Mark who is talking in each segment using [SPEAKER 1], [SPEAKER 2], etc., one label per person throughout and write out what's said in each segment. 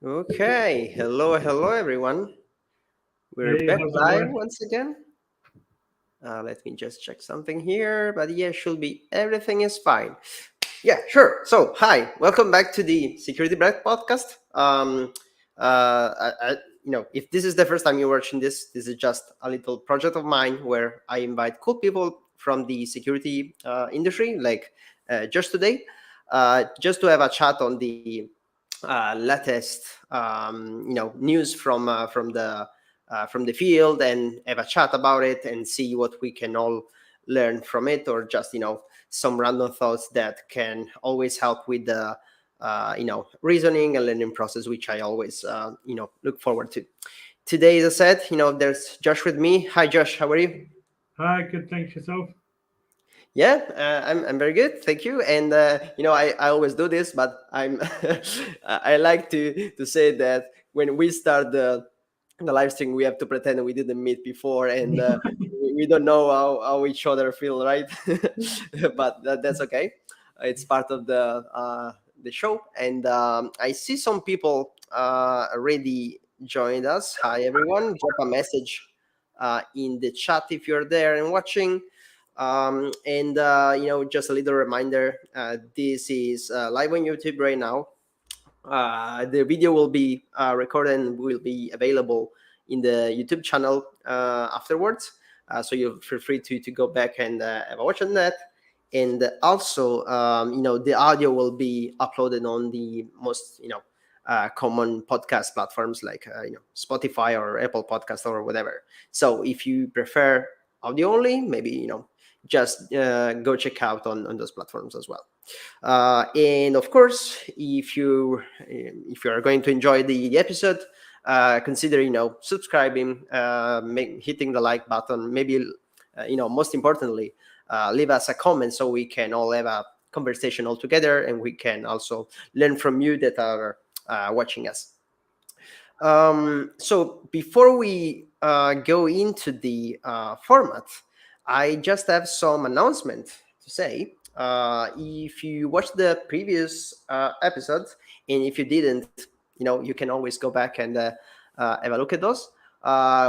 [SPEAKER 1] Okay, hello everyone. We're
[SPEAKER 2] Hey,
[SPEAKER 1] back
[SPEAKER 2] how's it
[SPEAKER 1] live
[SPEAKER 2] going?
[SPEAKER 1] once again. Let me just check something here, but yeah, should be everything is fine. Yeah, sure. So, hi, welcome back to the Security Break podcast. If this is the first time you're watching this is just a little project of mine where I invite cool people from the security industry, like just today, just to have a chat on the latest, news from the field and have a chat about it and see what we can all learn from it, or just some random thoughts that can always help with the reasoning and learning process, which I always look forward to. Today, as I said, there's Josh with me. Hi Josh, how are you?
[SPEAKER 2] Hi, good, thanks yourself.
[SPEAKER 1] Yeah, I'm very good, thank you. And I always do this, but I'm I like to say that when we start the live stream, we have to pretend we didn't meet before, and we don't know how each other feel, right? But that's okay. It's part of the show, and I see some people already joined us. Hi everyone, drop a message in the chat if you're there and watching. And just a little reminder, this is live on YouTube right now. The video will be recorded and will be available in the YouTube channel afterwards. So you feel free to go back and have a watch on that. And also, the audio will be uploaded on the most common podcast platforms like Spotify or Apple Podcast or whatever. So if you prefer audio only, maybe just go check out on those platforms as well. And of course, if you are going to enjoy the episode, consider subscribing, hitting the like button. Maybe most importantly, leave us a comment so we can all have a conversation all together, and we can also learn from you that are watching us. So before we go into the format, I just have some announcement to say. If you watched the previous episodes, and if you didn't, you can always go back and have a look at those.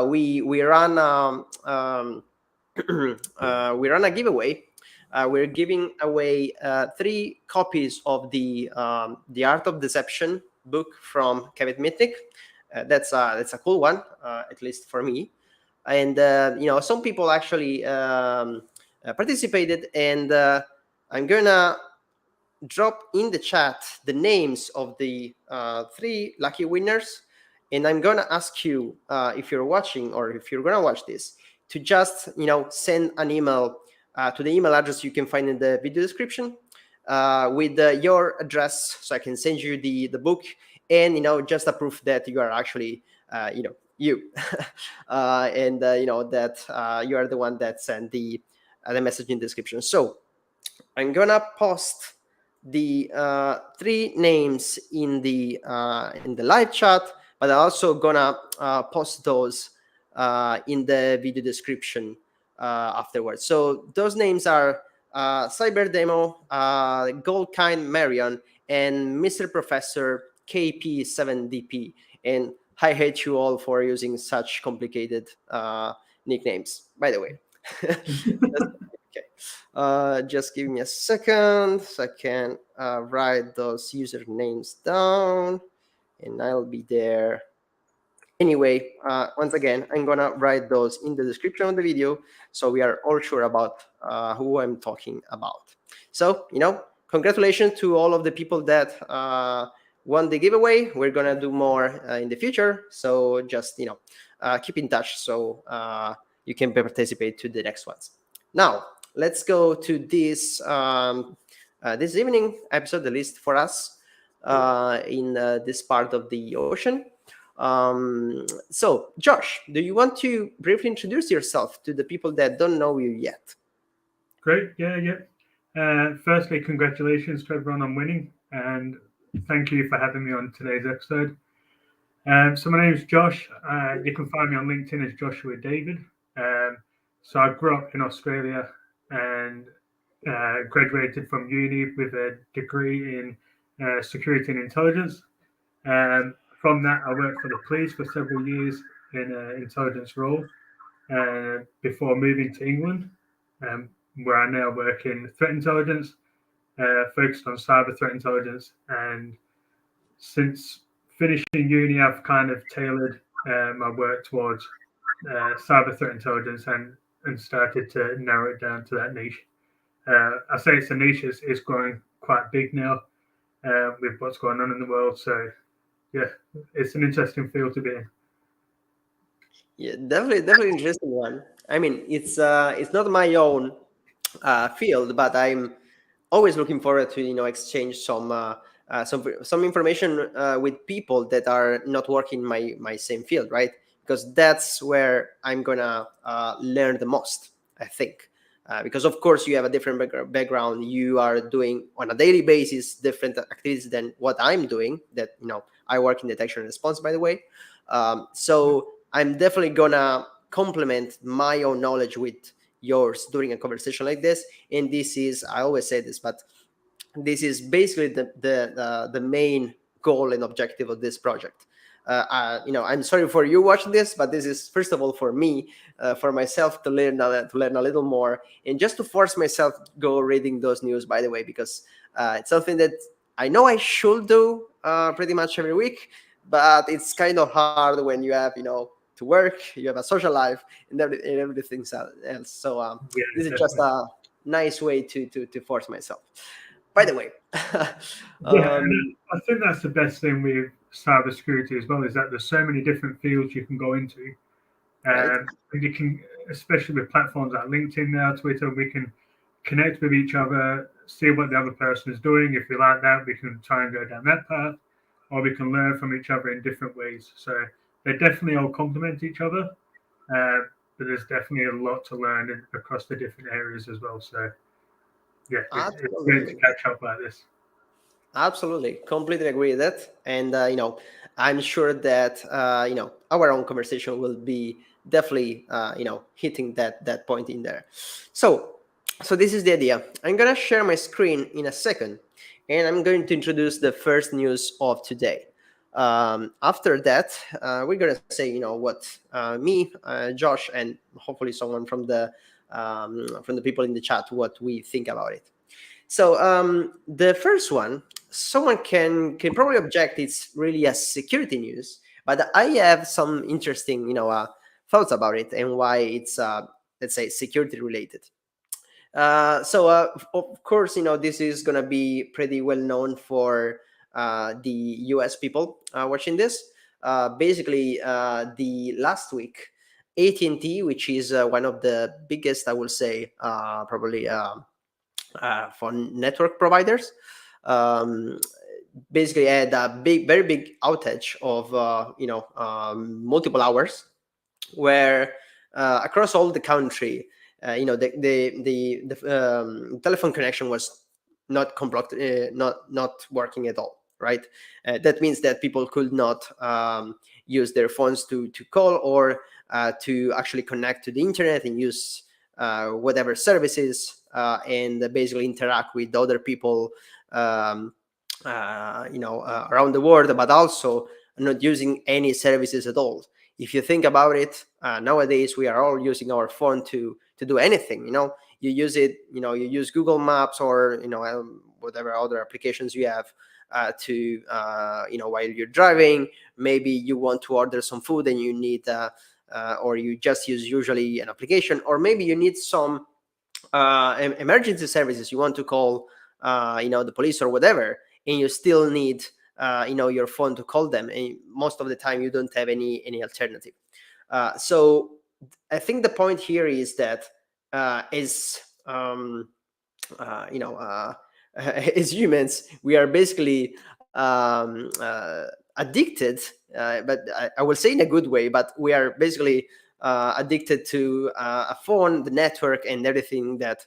[SPEAKER 1] We run we run a giveaway we're giving away 3 copies of the Art of Deception book from Kevin Mitnick. That's a cool one, at least for me. And some people actually participated, and I'm gonna drop in the chat the names of the 3 lucky winners, and I'm gonna ask you, if you're watching or if you're gonna watch this, to just send an email to the email address you can find in the video description with your address, so I can send you the book, and just a proof that you are actually you and that you are the one that sent the message in the description. So I'm gonna post the 3 names in the live chat, but I'm also gonna post those in the video description afterwards. So those names are Cyber Demo, Goldkind Marion, and Mr. Professor KP7DP. And I hate you all for using such complicated nicknames, by the way. Okay. Just give me a second so I can write those usernames down, and I'll be there. Anyway, once again, I'm gonna write those in the description of the video so we are all sure about who I'm talking about. So, congratulations to all of the people that won the giveaway. We're gonna do more in the future. So just, keep in touch so you can participate to the next ones. Now, let's go to this this evening episode, at least for us, in this part of the ocean. So, Josh, do you want to briefly introduce yourself to the people that don't know you yet?
[SPEAKER 2] Great. Yeah. Firstly, congratulations to everyone on winning, and thank you for having me on today's episode. So my name is Josh. You can find me on LinkedIn as Joshua David. So I grew up in Australia and graduated from uni with a degree in security and intelligence. From that, I worked for the police for several years in an intelligence role before moving to England, where I now work in threat intelligence, focused on cyber threat intelligence. And since finishing uni, I've kind of tailored my work towards cyber threat intelligence and started to narrow it down to that niche. I say it's a niche, it's growing quite big now with what's going on in the world. So, yeah, it's an interesting field to be in.
[SPEAKER 1] Yeah, definitely interesting one. I mean, it's not my own field, but I'm always looking forward to exchange some information with people that are not working my same field, right? Because that's where I'm gonna learn the most, I think. Because of course you have a different background, you are doing on a daily basis different activities than what I'm doing. That I work in detection and response, by the way. So I'm definitely gonna complement my own knowledge with yours during a conversation like this. And this is, I always say this, but this is basically the main goal and objective of this project. I'm sorry for you watching this, but this is first of all for me, for myself to learn a little more, and just to force myself to go reading those news. By the way, because it's something that I know I should do pretty much every week, but it's kind of hard when you have to work, you have a social life, and everything else. So
[SPEAKER 2] Yeah,
[SPEAKER 1] this is just
[SPEAKER 2] definitely.
[SPEAKER 1] a nice way to force myself. By the way,
[SPEAKER 2] Yeah, and
[SPEAKER 1] um,
[SPEAKER 2] I think that's the best thing with cybersecurity as well, is that there's so many different fields you can go into.
[SPEAKER 1] right?
[SPEAKER 2] And you can, especially with platforms like LinkedIn now, Twitter, we can connect with each other, see what the other person is doing. If we like that, we can try and go down that path, or we can learn from each other in different ways. So they definitely all complement each other, but there's definitely a lot to learn across the different areas as well. So yeah, it's great to
[SPEAKER 1] Absolutely.
[SPEAKER 2] catch up like this.
[SPEAKER 1] Absolutely, completely agree with that. And I'm sure that our own conversation will be definitely hitting that point in there. So this is the idea. I'm gonna share my screen in a second, and I'm going to introduce the first news of today. After that, we're gonna say what me, Josh, and hopefully someone from the from the people in the chat what we think about it. So the first one, someone can probably object it's really a security news, but I have some interesting thoughts about it and why it's let's say security related. Of course, this is gonna be pretty well known for the U.S. people watching this. Basically, the last week, AT&T, which is one of the biggest, I will say, probably for network providers, um, basically had a very big outage of multiple hours, where across all the country, the telephone connection was not working at all. Right, that means that people could not use their phones to call or to actually connect to the internet and use whatever services and basically interact with other people, around the world, but also not using any services at all. If you think about it, nowadays we are all using our phone to do anything. You use it. You use Google Maps or whatever other applications you have to while you're driving. Maybe you want to order some food and you need or you just use usually an application, or maybe you need some emergency services. You want to call the police or whatever, and you still need your phone to call them, and most of the time you don't have any alternative. So I think the point here is that as as humans, we are basically addicted, but I will say in a good way, but we are basically addicted to a phone, the network, and everything that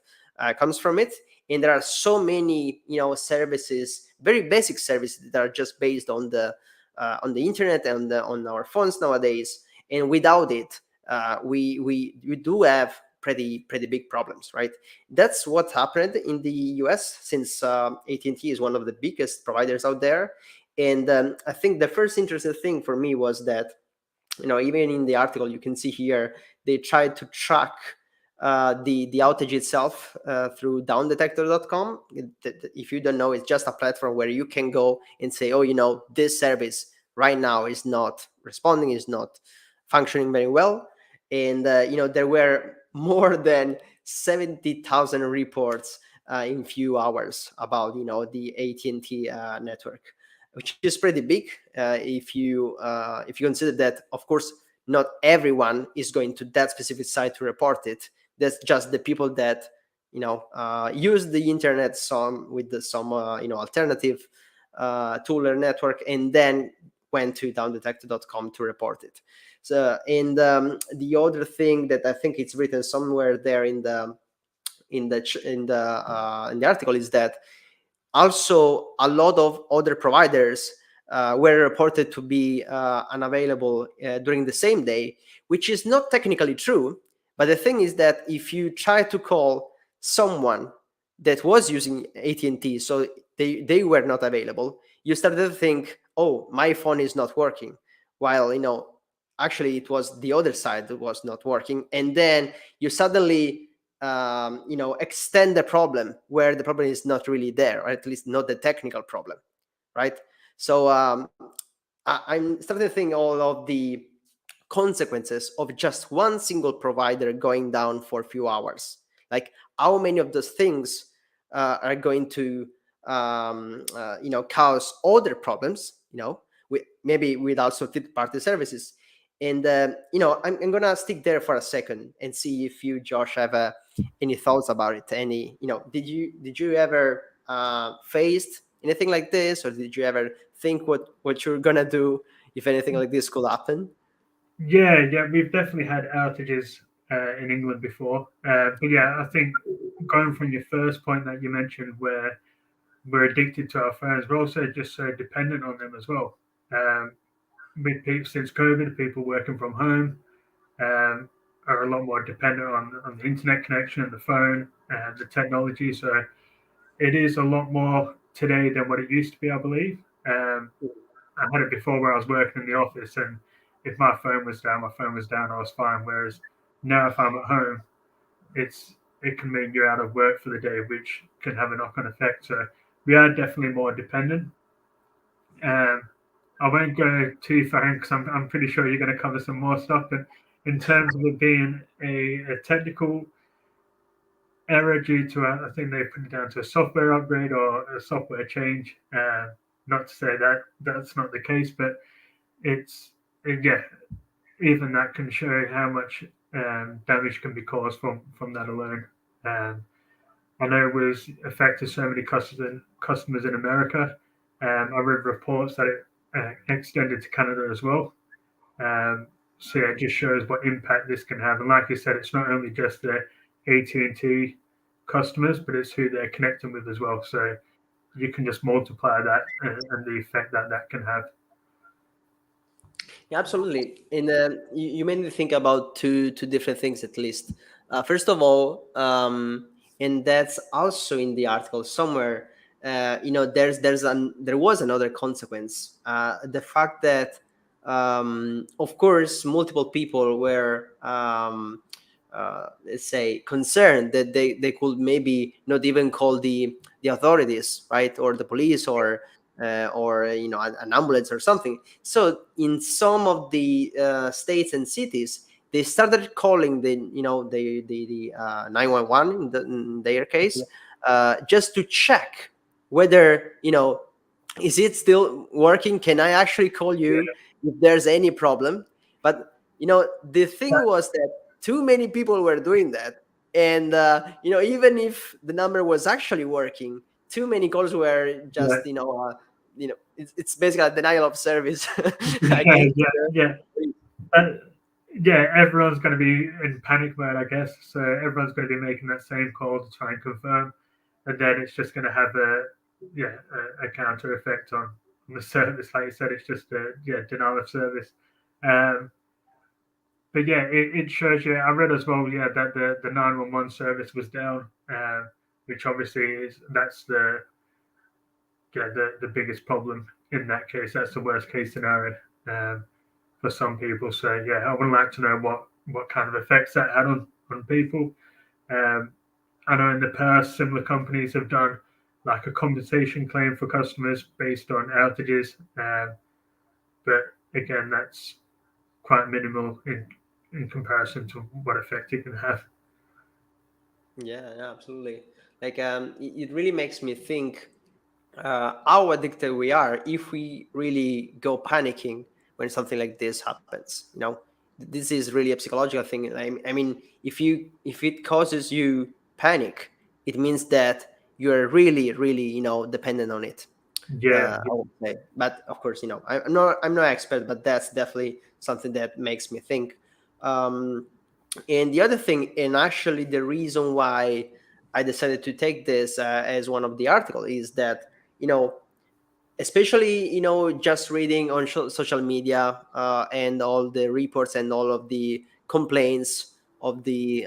[SPEAKER 1] comes from it. And there are so many services, very basic services, that are just based on the internet and on our phones nowadays. And without it, we do have pretty big problems, right? That's what happened in the US, since AT&T is one of the biggest providers out there. And I think the first interesting thing for me was that even in the article you can see here, they tried to track the outage itself through downdetector.com. If you don't know, it's just a platform where you can go and say, oh, this service right now is not responding, is not functioning very well. And there were more than 70,000 reports in few hours about the AT&T network, which is pretty big if you consider that, of course, not everyone is going to that specific site to report it. That's just the people that use the internet some alternative tool or network, and then went to downdetector.com to report it. So, and the other thing that I think it's written somewhere there in the article is that also a lot of other providers were reported to be unavailable during the same day, which is not technically true. But the thing is that if you try to call someone that was using AT&T, so they were not available, you started to think, oh, my phone is not working, while actually it was the other side that was not working. And then you suddenly extend the problem where the problem is not really there, or at least not the technical problem, right? So I'm starting to think all of the consequences of just one single provider going down for a few hours. Like, how many of those things are going to cause other problems, maybe with also third-party services. And I'm gonna stick there for a second and see if you, Josh, have any thoughts about it. Did you ever faced anything like this, or did you ever think what you're gonna do if anything like this could happen?
[SPEAKER 2] Yeah, we've definitely had outages in England before. But yeah, I think going from your first point that you mentioned, where we're addicted to our phones, we're also just so dependent on them as well. With people, since COVID, people working from home are a lot more dependent on the internet connection and the phone and the technology. So it is a lot more today than what it used to be, I believe. I had it before where I was working in the office, and if my phone was down, I was fine. Whereas now, if I'm at home, it can mean you're out of work for the day, which can have a knock-on effect. So we are definitely more dependent. Um, I won't go too far because I'm pretty sure you're going to cover some more stuff. But in terms of it being a technical error due to, I think they put it down to a software upgrade or a software change. Not to say that that's not the case, but it's, yeah, even that can show how much damage can be caused from that alone. Um, I know it was affected so many customers in America. I read reports that it extended to Canada as well. So yeah, it just shows what impact this can have. And like you said, it's not only just the AT&T customers, but it's who they're connecting with as well. So you can just multiply that and the effect that that can have.
[SPEAKER 1] Yeah, absolutely. And you made me think about two different things at least. First of all, and that's also in the article somewhere. There was another consequence. The fact that, of course, multiple people were, let's say, concerned that they could maybe not even call the authorities, right, or the police, or an ambulance or something. So in some of the states and cities, they started calling the 911 in their case, just to check whether is it still working. Can I actually call
[SPEAKER 2] Yeah,
[SPEAKER 1] you if there's any problem? But the thing was that too many people were doing that, and even if the number was actually working, too many calls were
[SPEAKER 2] yeah,
[SPEAKER 1] just it's basically a denial of service
[SPEAKER 2] yeah,
[SPEAKER 1] against
[SPEAKER 2] yeah, yeah.
[SPEAKER 1] the.
[SPEAKER 2] And yeah, everyone's going to be in panic mode, I guess. So everyone's going to be making that same call to try and confirm, and then it's just going to have a counter effect on the service. Like you said, it's just a denial of service. Um, but yeah, it shows you. I read as well, yeah, that the 911 service was down, which obviously that's the biggest problem in that case. That's the worst case scenario. Um, for some people. So yeah, I would like to know what kind of effects that had on people. Um, I know in the past similar companies have done like a compensation claim for customers based on outages, but again, that's quite minimal in comparison to what effect it can have.
[SPEAKER 1] Yeah, absolutely. Like, it really makes me think how addicted we are if we really go panicking when something like this happens. This is really a psychological thing. I mean, if it causes you panic, it means that you're really, really, dependent on it.
[SPEAKER 2] Yeah,
[SPEAKER 1] I would say. But of course, I'm not an expert, but that's definitely something that makes me think. Um, and the other thing, and actually the reason why I decided to take this as one of the article, is that you know especially just reading on social media, and all the reports and all of the complaints of the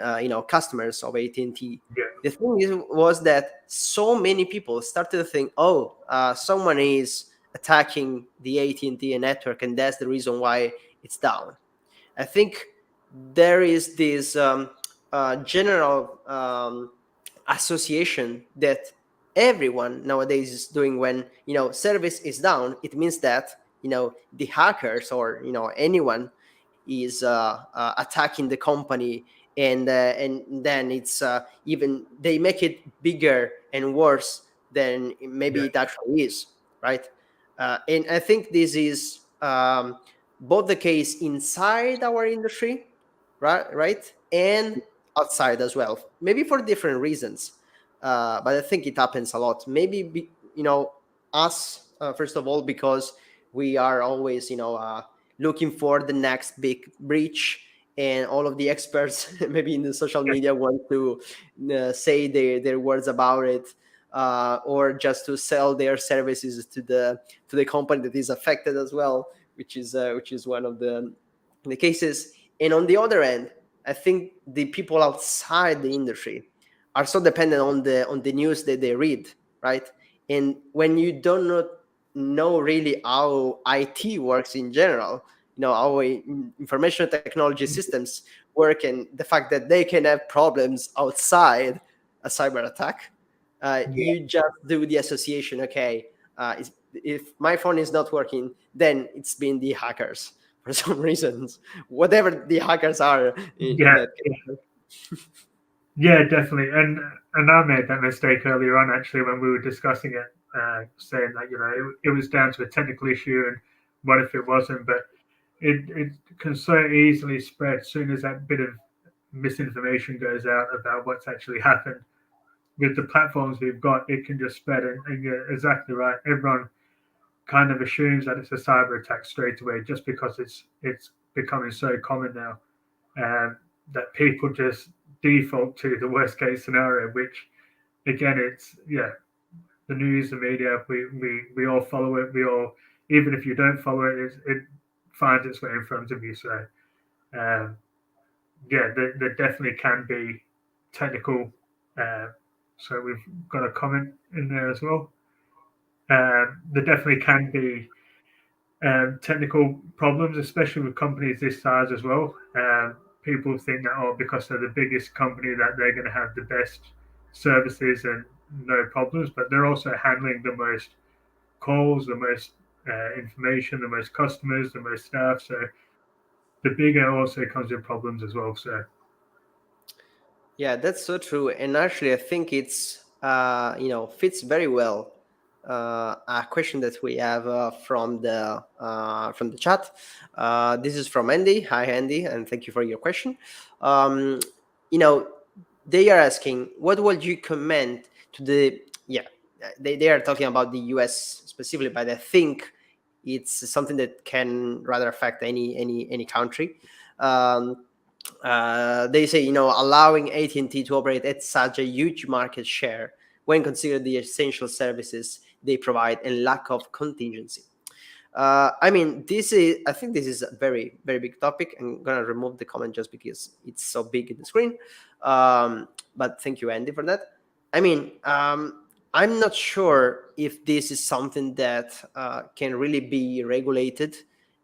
[SPEAKER 1] customers of AT&T.
[SPEAKER 2] yeah,
[SPEAKER 1] The thing was that so many people started to think, oh, someone is attacking the AT&T network, and that's the reason why it's down. I think there is this general association that everyone nowadays is doing. When service is down, it means that the hackers, or anyone is attacking the company, and then it's even they make it bigger and worse than maybe
[SPEAKER 2] yeah,
[SPEAKER 1] it actually is, right? And I think this is both the case inside our industry, right, and outside as well, maybe for different reasons. But I think it happens a lot. Maybe us, first of all, because we are always looking for the next big breach, and all of the experts maybe in the social media want to say their words about it, or just to sell their services to the company that is affected as well, which is one of the cases. And on the other end, I think the people outside the industry are so dependent on the news that they read, right? And when you do not know really how IT works in general, our information technology systems work, and the fact that they can have problems outside a cyber attack,
[SPEAKER 2] Yeah,
[SPEAKER 1] you just do the association. Okay, if my phone is not working, then it's been the hackers for some reasons, whatever the hackers are in
[SPEAKER 2] yeah,
[SPEAKER 1] that case.
[SPEAKER 2] yeah, definitely. And I made that mistake earlier on actually when we were discussing it, saying that it was down to a technical issue, and what if it wasn't? But it can so easily spread as soon as that bit of misinformation goes out about what's actually happened. With the platforms we've got, it can just spread, and you're exactly right. Everyone kind of assumes that it's a cyber attack straight away, just because it's becoming so common now, that people just default to the worst case scenario. Which again, it's the news, the media, we all follow it. We all, even if you don't follow it, it finds its way in front of you. So um, there definitely can be technical. Uh, so we've got a comment in there as well. There definitely can be technical problems, especially with companies this size as well. People think that, because they're the biggest company, that they're going to have the best services and no problems, but they're also handling the most calls, the most information, the most customers, the most staff. So the bigger also comes with problems as well. So
[SPEAKER 1] Yeah, that's so true. And actually, I think it's fits very well. A question that we have from the chat. This is from Andy. Hi, Andy, and thank you for your question. Um, you know, they are asking, what would you comment to the they are talking about the US specifically, but I think it's something that can rather affect any country. Um, they say, allowing AT&T to operate at such a huge market share when considered the essential services they provide and lack of contingency. I think this is a very, very big topic. I'm going to remove the comment just because it's so big in the screen. But thank you, Andy, for that. I mean, I'm not sure if this is something that can really be regulated,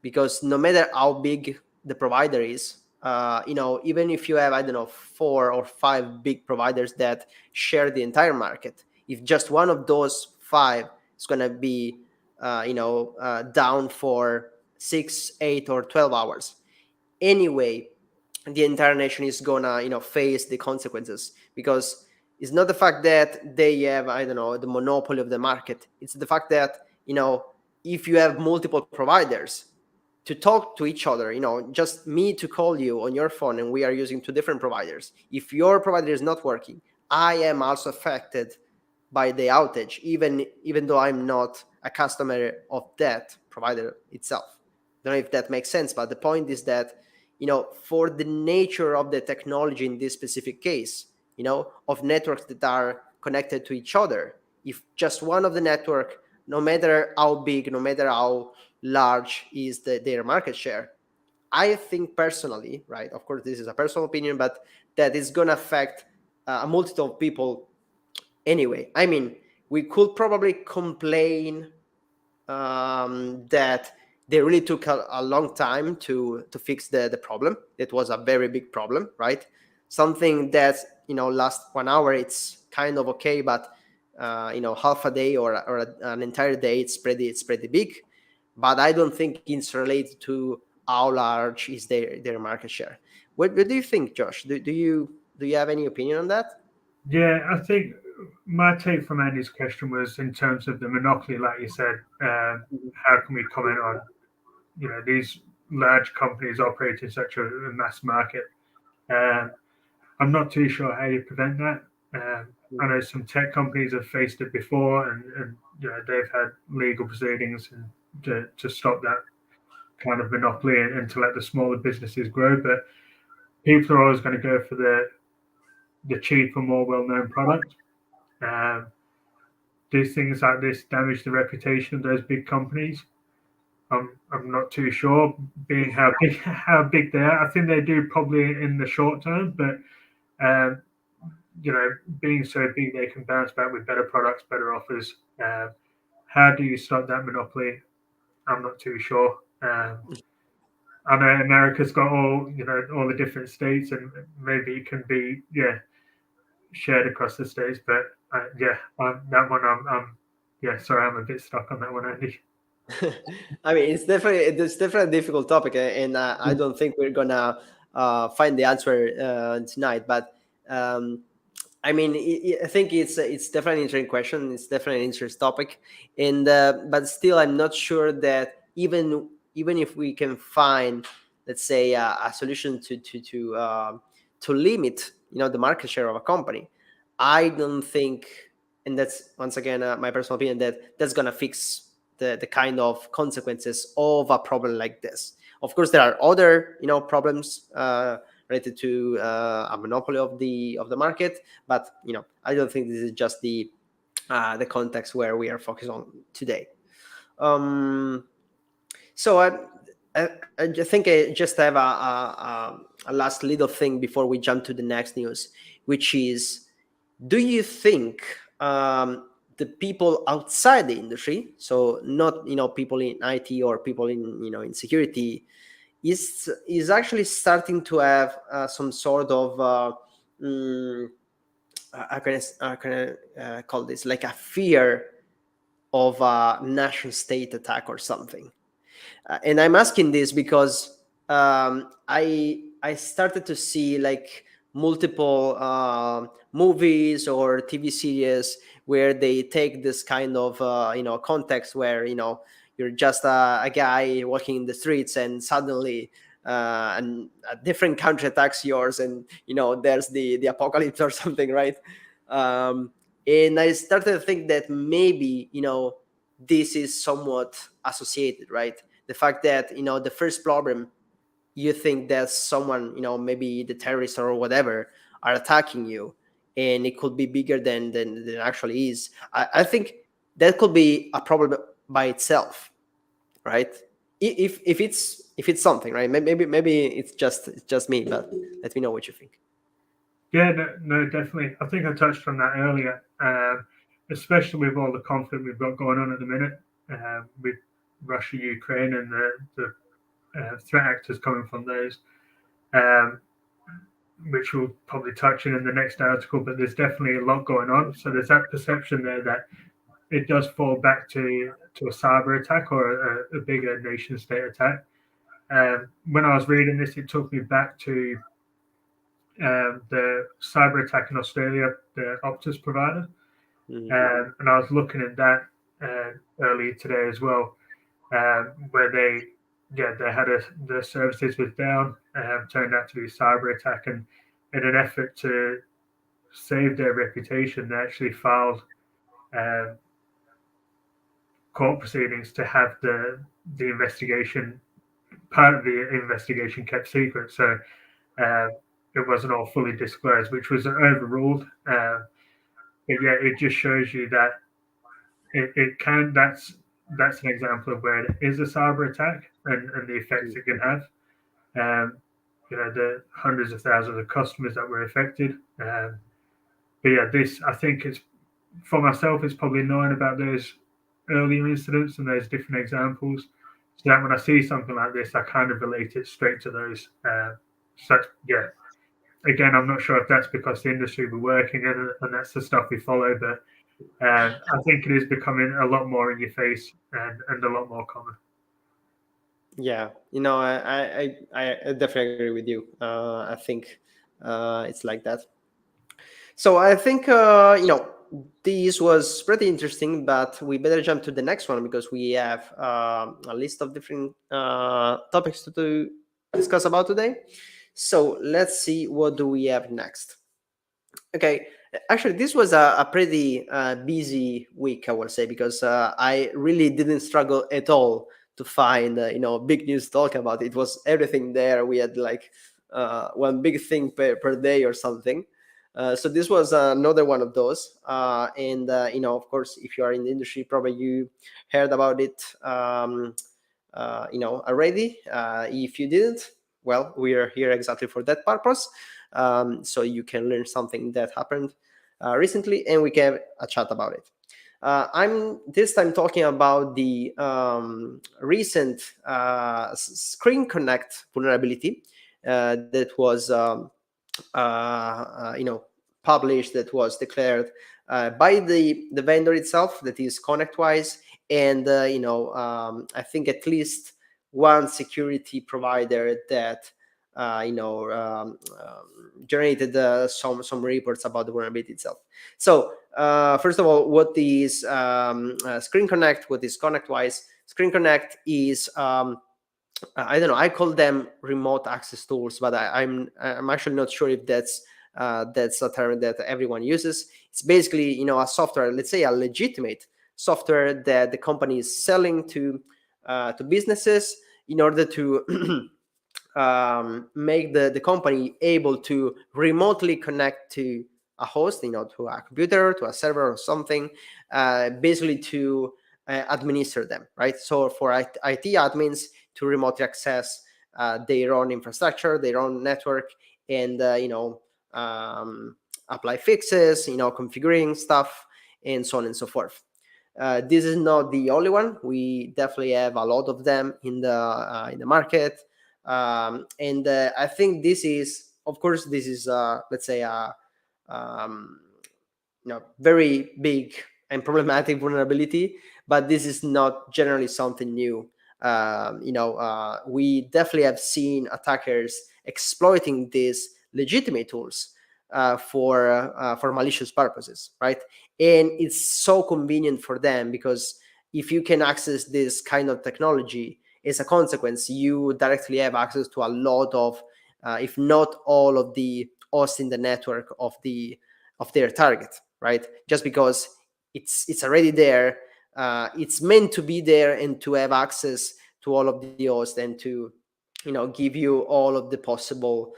[SPEAKER 1] because no matter how big the provider is, even if you have, I don't know, 4 or 5 big providers that share the entire market, if just one of those 5 is going to be down for 6, 8, or 12 hours, anyway, the entire nation is gonna face the consequences, because it's not the fact that they have, I don't know, the monopoly of the market. It's the fact that if you have multiple providers to talk to each other, just me to call you on your phone and we are using 2 different providers, if your provider is not working, I am also affected by the outage, even though I'm not a customer of that provider itself. I don't know if that makes sense, but the point is that for the nature of the technology in this specific case, of networks that are connected to each other, if just one of the network, no matter how big, no matter how large is their market share, I think personally, right? Of course, this is a personal opinion, but that is going to affect a multitude of people anyway. I mean, we could probably complain that they really took a long time to fix the problem. It was a very big problem, right? Something that last 1 hour, it's kind of okay, but half a day or an entire day, it's pretty big. But I don't think it's related to how large is their market share. What do you think, Josh? Do you have any opinion on that?
[SPEAKER 2] I think my take from Andy's question was in terms of the monopoly, like you said. How can we comment on these large companies operating such a mass market? Um, I'm not too sure how you prevent that. I know some tech companies have faced it before, and they've had legal proceedings and to stop that kind of monopoly, and to let the smaller businesses grow. But people are always going to go for the cheaper, more well-known product. Um, do things like this damage the reputation of those big companies? I'm not too sure, being how big they are. I think they do probably in the short term, but um, being so big, they can bounce back with better products, better offers. How do you stop that monopoly? I'm not too sure. I know America's got all the different states, and maybe it can be shared across the states. But that one, sorry, I'm a bit stuck on that one, Andy.
[SPEAKER 1] I mean, it's definitely a difficult topic, and I don't think we're gonna find the answer tonight. But um, I mean, I think it's definitely an interesting question. It's definitely an interesting topic, and but still, I'm not sure that even if we can find, let's say, a solution to limit, the market share of a company, I don't think, and that's once again my personal opinion, that that's gonna fix the kind of consequences of a problem like this. Of course, there are other problems related to a monopoly of the market, but I don't think this is just the context where we are focused on today. Um, so I think I just have a last little thing before we jump to the next news, which is, do you think the people outside the industry, so not people in IT or people in security, is actually starting to have some sort of how can I call this, like a fear of a nation state attack or something? And I'm asking this because I started to see like multiple movies or TV series where they take this kind of context where you're just a guy walking in the streets, and suddenly and a different country attacks yours, and there's the apocalypse or something, right? um, and I started to think that maybe this is somewhat associated, right? The fact that the first problem, you think that someone, maybe the terrorists or whatever, are attacking you, and it could be bigger than it actually is. I think that could be a problem by itself, right? If it's something, right? Maybe it's just me, but let me know what you think.
[SPEAKER 2] Yeah, no, definitely. I think I touched on that earlier, especially with all the conflict we've got going on at the minute with Russia, Ukraine, and the threat actors coming from those, um, which we'll probably touch in the next article. But there's definitely a lot going on. So there's that perception there that it does fall back to a cyber attack or a bigger nation state attack. When I was reading this, it took me back to the cyber attack in Australia, the Optus provider, and I was looking at that earlier today as well, where they had their services was down, turned out to be a cyber attack, and in an effort to save their reputation, they actually filed um, court proceedings to have the investigation, part of the investigation, kept secret. So uh, it wasn't all fully disclosed, which was overruled. But yeah, it just shows you that it can. That's an example of where it is a cyber attack and the effects it can have. Um, the hundreds of thousands of customers that were affected. But yeah, this, I think, it's for myself, it's probably knowing about those earlier incidents and those different examples, so that when I see something like this, I kind of relate it straight to those. So yeah, again, I'm not sure if that's because the industry we're working in and that's the stuff we follow, but I think it is becoming a lot more in your face and a lot more common.
[SPEAKER 1] Yeah, I definitely agree with you. I think it's like that. So I think this was pretty interesting, but we better jump to the next one because we have a list of different topics to discuss about today. So let's see, what do we have next? Okay, actually, this was a pretty busy week, I would say, because I really didn't struggle at all to find big news to talk about. It was everything there. We had like one big thing per day or something. So this was another one of those. And of course, if you are in the industry, probably you heard about it already. If you didn't, well, we are here exactly for that purpose. So you can learn something that happened recently, and we can have a chat about it. I'm this time talking about the recent ScreenConnect vulnerability that was published, that was declared by the vendor itself, that is ConnectWise, and I think at least one security provider that generated some reports about the vulnerability itself. So first of all, what is ScreenConnect? What is ConnectWise? ScreenConnect is I don't know. I call them remote access tools, but I'm actually not sure if that's a term that everyone uses. It's basically a software, let's say a legitimate software that the company is selling to businesses in order to make the company able to remotely connect to a host, to a computer, to a server or something, basically to administer them, right? So for IT admins to remotely access their own infrastructure, their own network, and apply fixes, configuring stuff, and so on and so forth. This is not the only one. We definitely have a lot of them in the market, and I think this is, of course, this is let's say a um, very big and problematic vulnerability, but this is not generally something new. We definitely have seen attackers exploiting these legitimate tools for malicious purposes, right? And it's so convenient for them because if you can access this kind of technology, as a consequence, you directly have access to a lot of, if not all of the hosts in the network of their target, right? Just because it's already there, it's meant to be there and to have access to all of the hosts and to give you all of the possible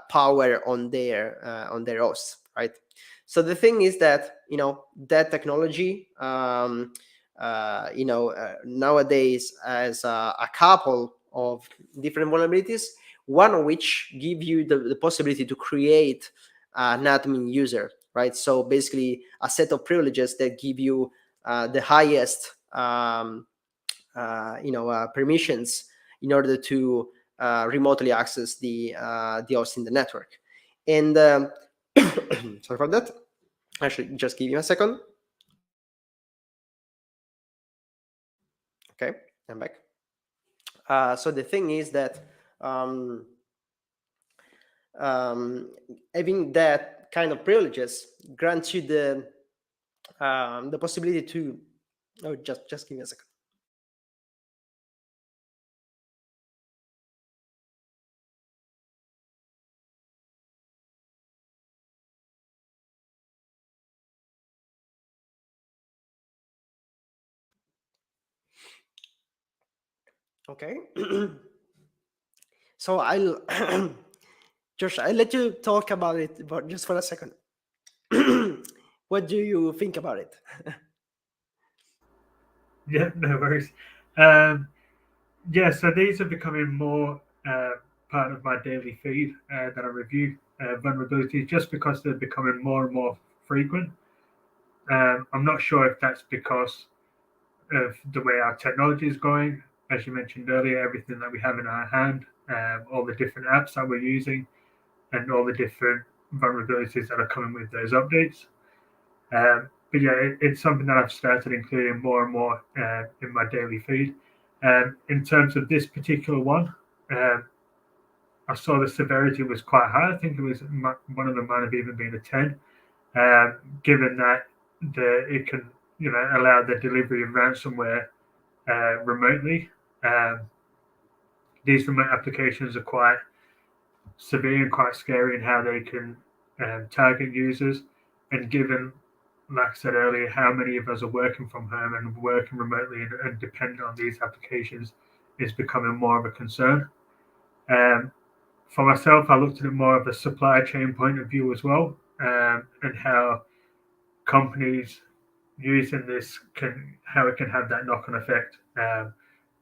[SPEAKER 1] power on their hosts, right? So the thing is that that technology nowadays has a couple of different vulnerabilities, one of which give you the possibility to create an admin user, right? So basically a set of privileges that give you the highest permissions in order to remotely access the host in the network. And sorry for that. Actually, just give me a second. Okay, I'm back. So the thing is that um, having that kind of privileges grants you the possibility to. Oh, just give me a second. Okay. So I'll Josh, I'll let you talk about it, but just for a second. What do you think about it?
[SPEAKER 2] Yeah, no worries. Um, yeah, so these are becoming more part of my daily feed that I review vulnerabilities just because they're becoming more and more frequent. I'm not sure if that's because of the way our technology is going. As you mentioned earlier, everything that we have in our hand, all the different apps that we're using, and all the different vulnerabilities that are coming with those updates. But yeah, it's something that I've started including more and more in my daily feed. In terms of this particular one, um, I saw the severity was quite high. I think it was one of them might have even been a 10, given that it can allow the delivery of ransomware remotely. Um, these remote applications are quite severe and quite scary in how they can target users. And given, like I said earlier, how many of us are working from home and working remotely and dependent on these applications is becoming more of a concern. Um, for myself, I looked at it more of a supply chain point of view as well, and how companies using this how it can have that knock-on effect.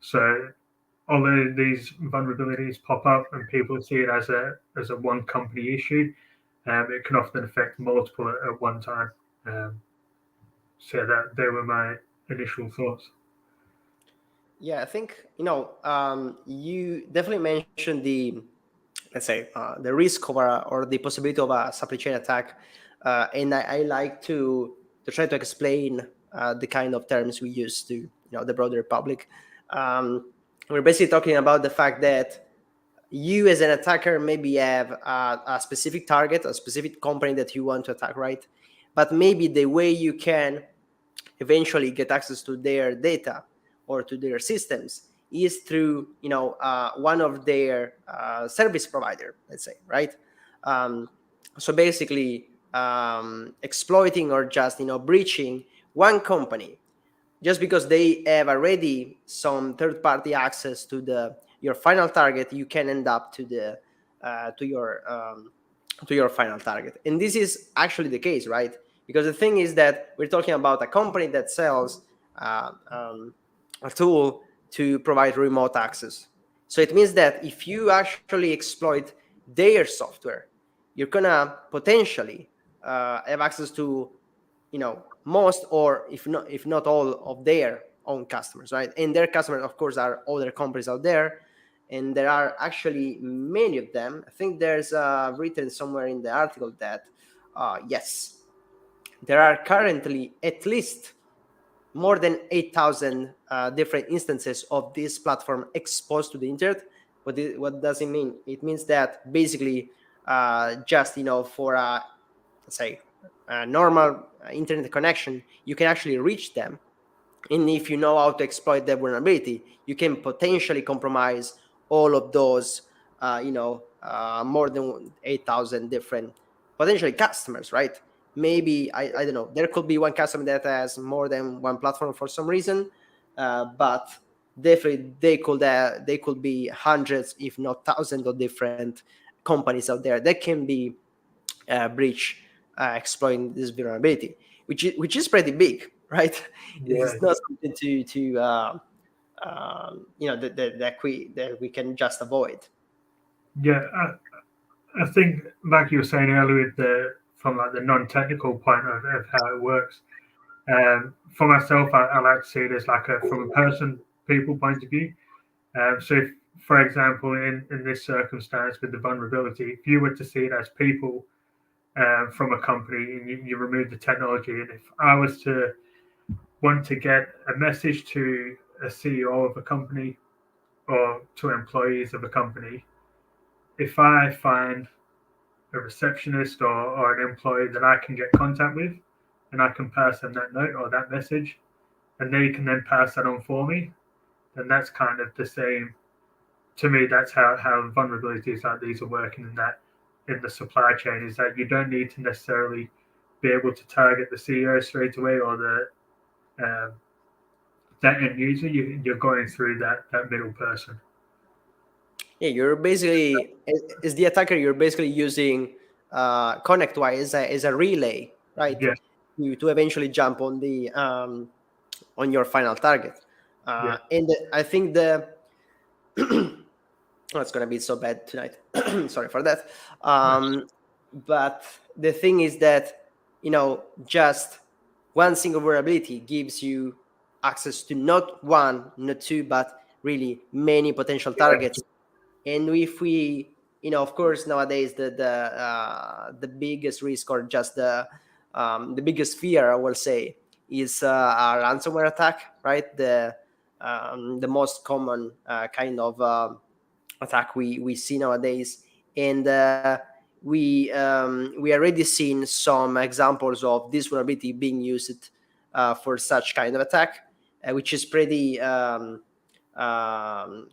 [SPEAKER 2] So although these vulnerabilities pop up and people see it as a one company issue, it can often affect multiple at one time. Um, So that they were my initial thoughts.
[SPEAKER 1] Yeah, I think you definitely mentioned the, let's say, the risk or the possibility of a supply chain attack, and I like to try to explain the kind of terms we use to the broader public. We're basically talking about the fact that you as an attacker maybe have a specific target, a specific company that you want to attack, right? But maybe the way you can eventually get access to their data or to their systems is through one of their service provider, let's say, right? So basically exploiting or just breaching one company just because they have already some third party access to the your final target. You can end up to the to your final target. And this is actually the case, right? Because the thing is that we're talking about a company that sells a tool to provide remote access. So it means that if you actually exploit their software, you're gonna potentially have access to most, or if not all of their own customers, right? And their customers, of course, are other companies out there, and there are actually many of them. I think there's written somewhere in the article that yes, there are currently at least more than 8,000 different instances of this platform exposed to the internet. What does it mean? It means that basically just for a, let's say, a normal internet connection, you can actually reach them. And if you know how to exploit that vulnerability, you can potentially compromise all of those more than 8,000 different potentially customers, right? Maybe I don't know, there could be one customer that has more than one platform for some reason, but definitely they could be hundreds if not thousands of different companies out there that can be breach exploiting this vulnerability, which is pretty big, right?
[SPEAKER 2] Yeah,
[SPEAKER 1] It's not something that we can just avoid.
[SPEAKER 2] yeah. I think, like you were saying earlier, from like the non-technical point of how it works. For myself, I like to see it as like from a people point of view. So, if, for example, in this circumstance with the vulnerability, if you were to see it as people from a company and you remove the technology, and if I was to want to get a message to a CEO of a company or to employees of a company, if I find a receptionist or an employee that I can get contact with, and I can pass them that note or that message, and they can then pass that on for me, then that's kind of the same. To me, that's how vulnerabilities like these are working in that in the supply chain is that you don't need to necessarily be able to target the CEO straight away or that end user. You're going through that middle person.
[SPEAKER 1] Yeah, you're basically, as the attacker, you're basically using ConnectWise as a relay, right?
[SPEAKER 2] Yeah,
[SPEAKER 1] To eventually jump on your final target.
[SPEAKER 2] yeah,
[SPEAKER 1] And I think the oh, it's gonna be so bad tonight. Sorry for that. But the thing is that just one single vulnerability gives you access to not one, not two, but really many potential
[SPEAKER 2] yeah,
[SPEAKER 1] targets. And if we, of course, nowadays the biggest risk, or just the biggest fear, I will say, is a ransomware attack, right? The most common kind of attack we see nowadays. And we already seen some examples of this vulnerability being used for such kind of attack, which is pretty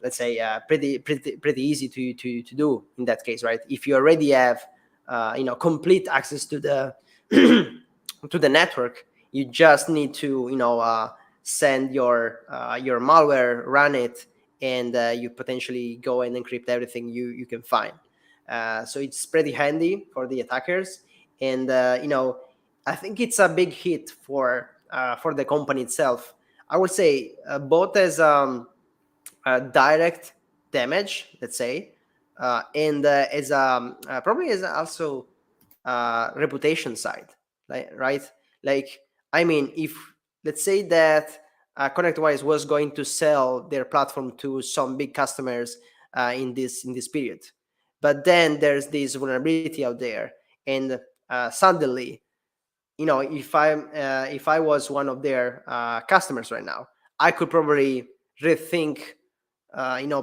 [SPEAKER 1] let's say pretty easy to do in that case, right? If you already have complete access to the to the network, you just need to send your malware, run it, and you potentially go and encrypt everything you can find. So it's pretty handy for the attackers. And I think it's a big hit for the company itself. I would say both as direct damage, let's say, and as probably as also reputation side, right? Like I mean, if let's say that ConnectWise was going to sell their platform to some big customers in this period, but then there's this vulnerability out there, and suddenly, if I was one of their customers right now, I could probably rethink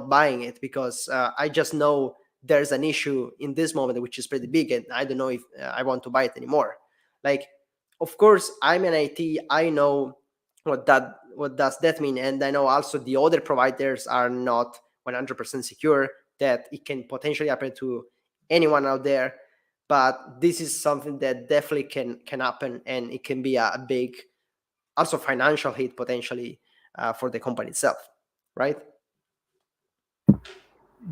[SPEAKER 1] buying it, because I just know there's an issue in this moment which is pretty big, and I don't know if I want to buy it anymore. Like, of course, I'm an IT. I know what does that mean, and I know also the other providers are not 100% secure, that it can potentially happen to anyone out there. But this is something that definitely can happen, and it can be a big, also financial hit potentially for the company itself, right?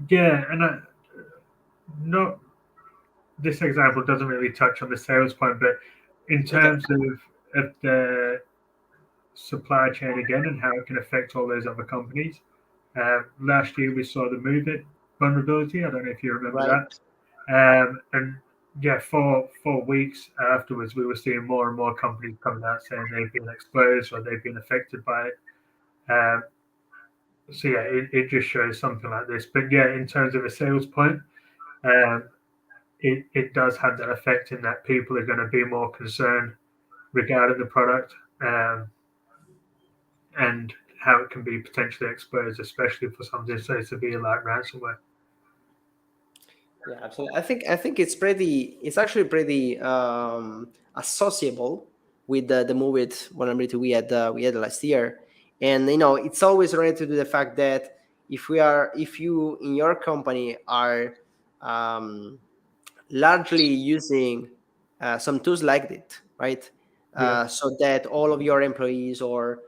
[SPEAKER 2] Yeah, and not this example doesn't really touch on the sales point, but in
[SPEAKER 1] Okay.
[SPEAKER 2] terms of the supply chain again and how it can affect all those other companies. Last year we saw the Move It vulnerability. I don't know if you remember
[SPEAKER 1] Right.
[SPEAKER 2] that. And yeah, for 4 weeks afterwards, we were seeing more and more companies coming out saying they've been exposed or they've been affected by it. Um, so yeah, it just shows something like this. But yeah, in terms of a sales point, um, it does have that effect in that people are going to be more concerned regarding the product. And how it can be potentially exposed, especially for something so severe like ransomware.
[SPEAKER 1] Yeah, absolutely. I think it's actually pretty associable with the movie vulnerability we had last year. And it's always related to the fact that if you in your company are um, largely using some tools like it, right?
[SPEAKER 2] Yeah,
[SPEAKER 1] So that all of your employees, or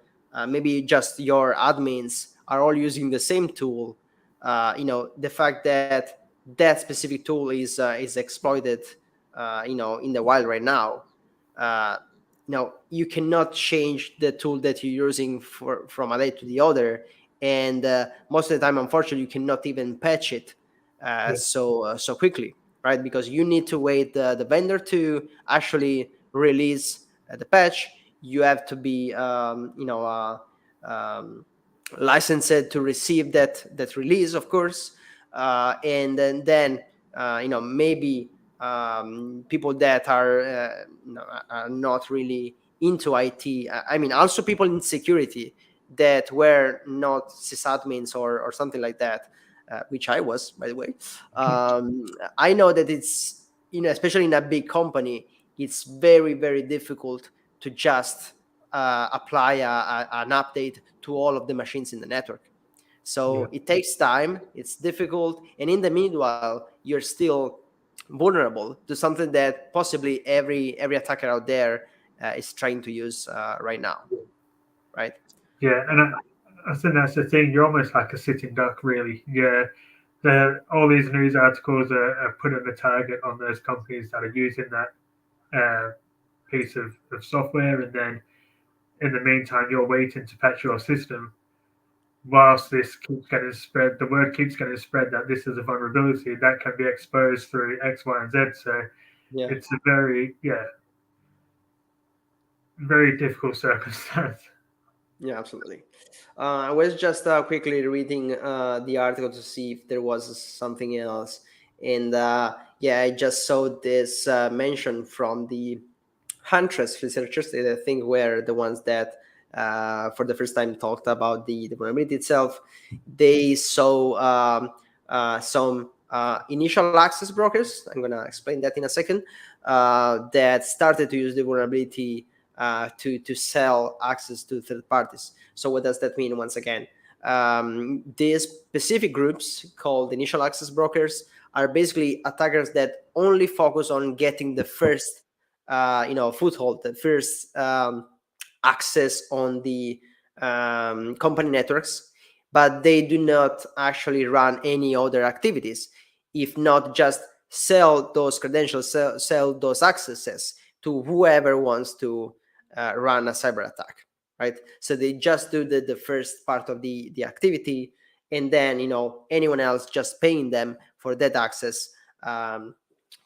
[SPEAKER 1] maybe just your admins, are all using the same tool. The fact that that specific tool is exploited, in the wild right now. Uh, you cannot change the tool that you're using from a day to the other, and most of the time, unfortunately, you cannot even patch it
[SPEAKER 2] yeah,
[SPEAKER 1] so quickly, right? Because you need to wait the vendor to actually release the patch. You have to be, um, licensed to receive that release, of course, and then maybe people that are not really into IT. I mean, also people in security that were not sysadmins or something like that, which I was, by the way. Um, I know that it's, especially in a big company, it's very, very difficult to just apply an update to all of the machines in the network.
[SPEAKER 2] yeah,
[SPEAKER 1] So it takes time, it's difficult, and in the meanwhile, you're still vulnerable to something that possibly every attacker out there is trying to use right now, right?
[SPEAKER 2] yeah. And I think that's the thing. You're almost like a sitting duck, really. Yeah, all these news articles are putting the target on those companies that are using that piece of software, and then in the meantime, you're waiting to patch your system. Whilst this keeps getting spread, the word keeps getting spread that this is a vulnerability that can be exposed through X, Y, and Z. So
[SPEAKER 1] Yeah.
[SPEAKER 2] it's a very difficult circumstance.
[SPEAKER 1] Yeah, absolutely. I was just quickly reading the article to see if there was something else, and yeah, I just saw this mention from the Huntress researchers, that I think were the ones that for the first time talked about the vulnerability itself. They saw some initial access brokers. I'm going to explain that in a second. That started to use the vulnerability to sell access to third parties. So what does that mean? Once again, these specific groups called initial access brokers are basically attackers that only focus on getting the first foothold, the first access on the company networks, but they do not actually run any other activities, if not just sell those credentials, sell those accesses to whoever wants to run a cyber attack, right? So they just do the first part of the activity, and then anyone else just paying them for that access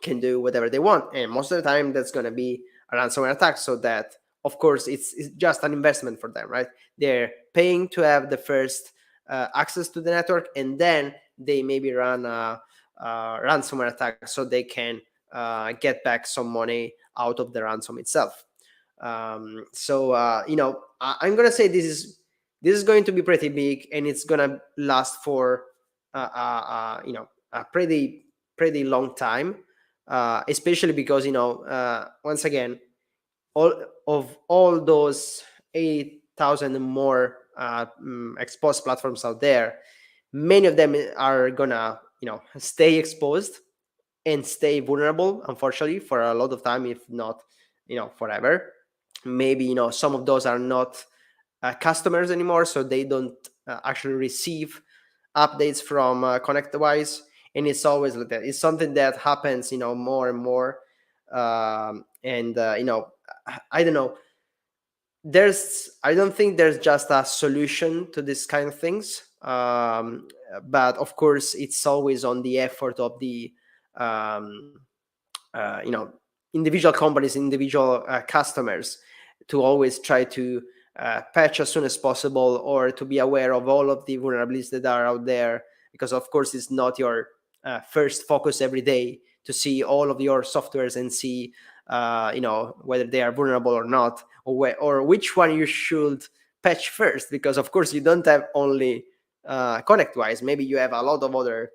[SPEAKER 1] can do whatever they want, and most of the time that's going to be a ransomware attack, so that of course it's just an investment for them, right? They're paying to have the first access to the network, and then they maybe run a ransomware attack so they can get back some money out of the ransom itself. I'm gonna say this is going to be pretty big, and it's gonna last for a pretty long time, especially because once again, all those 8,000 and more exposed platforms out there, many of them are gonna stay exposed and stay vulnerable, unfortunately, for a lot of time, if not forever. Maybe some of those are not customers anymore, so they don't actually receive updates from ConnectWise, and it's always like that. It's something that happens more and more. And I don't know, I don't think there's just a solution to this kind of things. But of course it's always on the effort of the um, individual companies, individual customers, to always try to patch as soon as possible, or to be aware of all of the vulnerabilities that are out there, because of course it's not your first focus every day to see all of your softwares and see whether they are vulnerable or not, or which one you should patch first, because of course you don't have only ConnectWise. Maybe you have a lot of other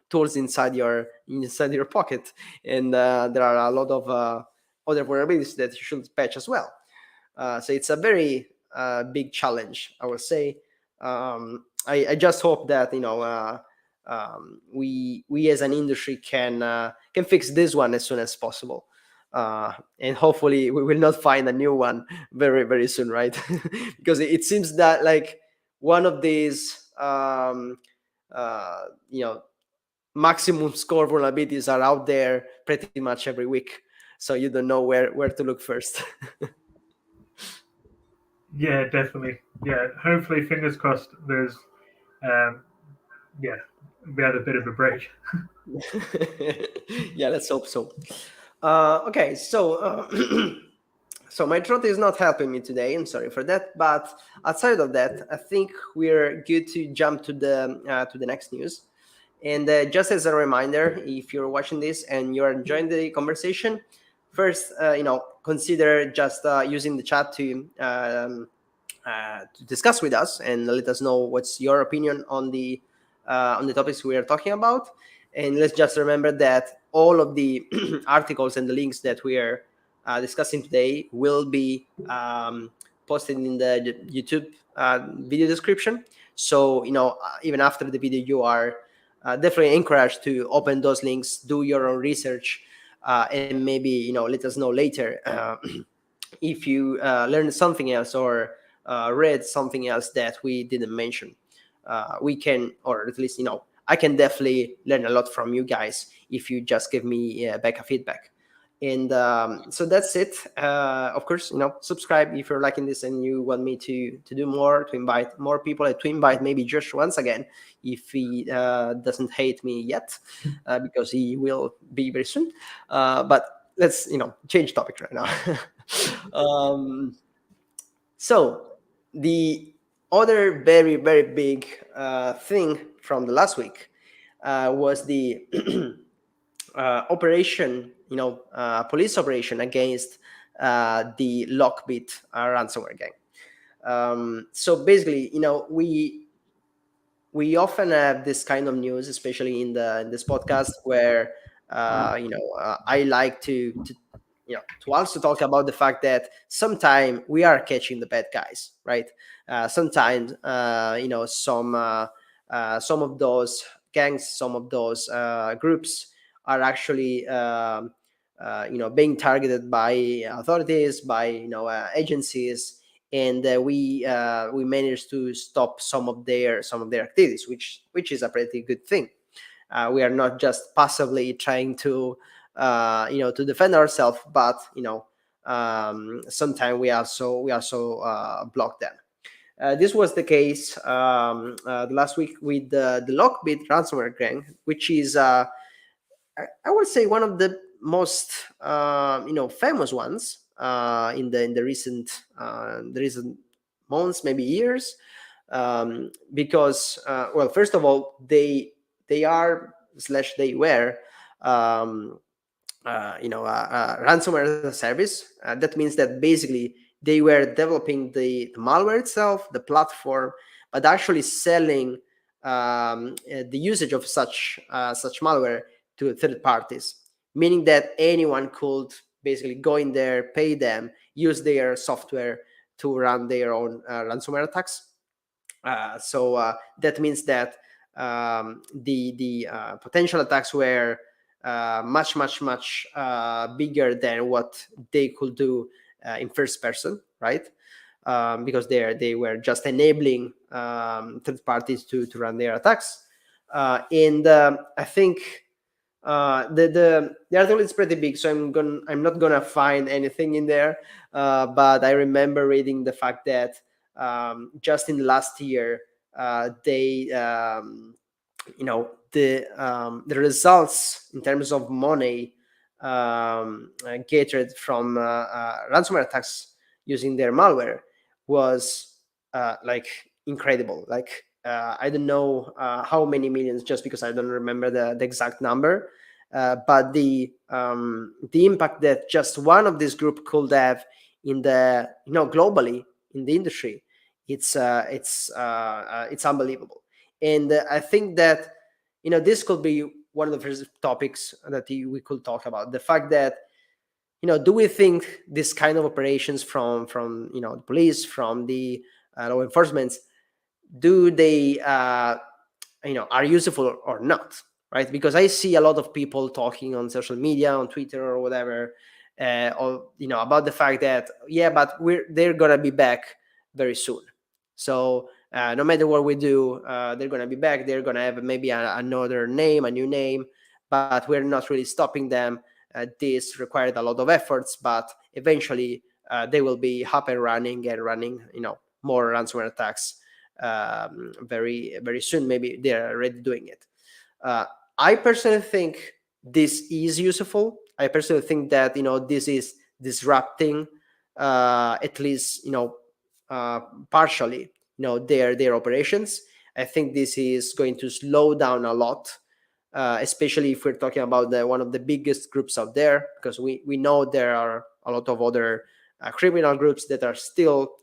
[SPEAKER 1] tools inside your pocket, and there are a lot of other vulnerabilities that you should patch as well. So it's a very big challenge, I would say. I just hope that we as an industry can fix this one as soon as possible, and hopefully we will not find a new one very very soon, right? Because it seems that like one of these maximum score vulnerabilities are out there pretty much every week, so you don't know where to look first.
[SPEAKER 2] Yeah, definitely. Yeah, hopefully, fingers crossed. There's, um, yeah, we had a bit of a break.
[SPEAKER 1] Yeah, let's hope so. Okay, so so my throat is not helping me today. I'm sorry for that. But outside of that, I think we're good to jump to the next news. And just as a reminder, if you're watching this and you're enjoying the conversation, first, consider just using the chat to discuss with us and let us know what's your opinion on the topics we are talking about. And let's just remember that all of the articles and the links that we are discussing today will be posted in the YouTube video description. So even after the video, you are definitely encouraged to open those links, do your own research, and maybe let us know later if you learned something else, or read something else that we didn't mention. We can, or at least I can definitely learn a lot from you guys if you just give me back a feedback. And so that's it. Of course, subscribe if you're liking this and you want me to do more, to invite more people, and to invite maybe Josh once again if he doesn't hate me yet, because he will be very soon. But let's change topic right now. So the other very very big thing from the last week was the operation, police operation against the LockBit ransomware gang. So basically, we often have this kind of news, especially in this podcast, where I like to also talk about the fact that sometimes we are catching the bad guys, right? Sometimes some of those gangs, some of those groups are actually being targeted by authorities, by agencies, and we managed to stop some of their activities, which is a pretty good thing. We are not just passively trying to to defend ourselves, but sometimes we also block them. This was the case the last week with the LockBit ransomware gang, which is I would say one of the most famous ones in the recent months, maybe years, because well, first of all, they are slash they were ransomware as a service. That means that basically they were developing the malware itself, the platform, but actually selling the usage of such malware to third parties, meaning that anyone could basically go in there, pay them, use their software to run their own ransomware attacks. So that means that the potential attacks were much bigger than what they could do in first person, right? Because they were just enabling third parties to run their attacks. And I think the article is pretty big, so I'm not gonna find anything in there. But I remember reading the fact that just in last year, they the results in terms of money gathered from ransomware attacks using their malware was like incredible. Like I don't know how many millions, just because I don't remember the exact number. But the impact that just one of this group could have in the globally in the industry, it's unbelievable. And I think that this could be one of the first topics that we could talk about, the fact that do we think this kind of operations from the police, from the law enforcement, do they are useful or not, right? Because I see a lot of people talking on social media, on Twitter or whatever, about the fact that but they're gonna be back very soon. So no matter what we do, they're gonna be back. They're gonna have maybe another name, a new name, but we're not really stopping them. This required a lot of efforts, but eventually they will be up and running more ransomware attacks very soon. Maybe they're already doing it. I personally think this is useful. I personally think that this is disrupting at least partially their operations. I think this is going to slow down a lot, especially if we're talking about one of the biggest groups out there, because we know there are a lot of other criminal groups that are still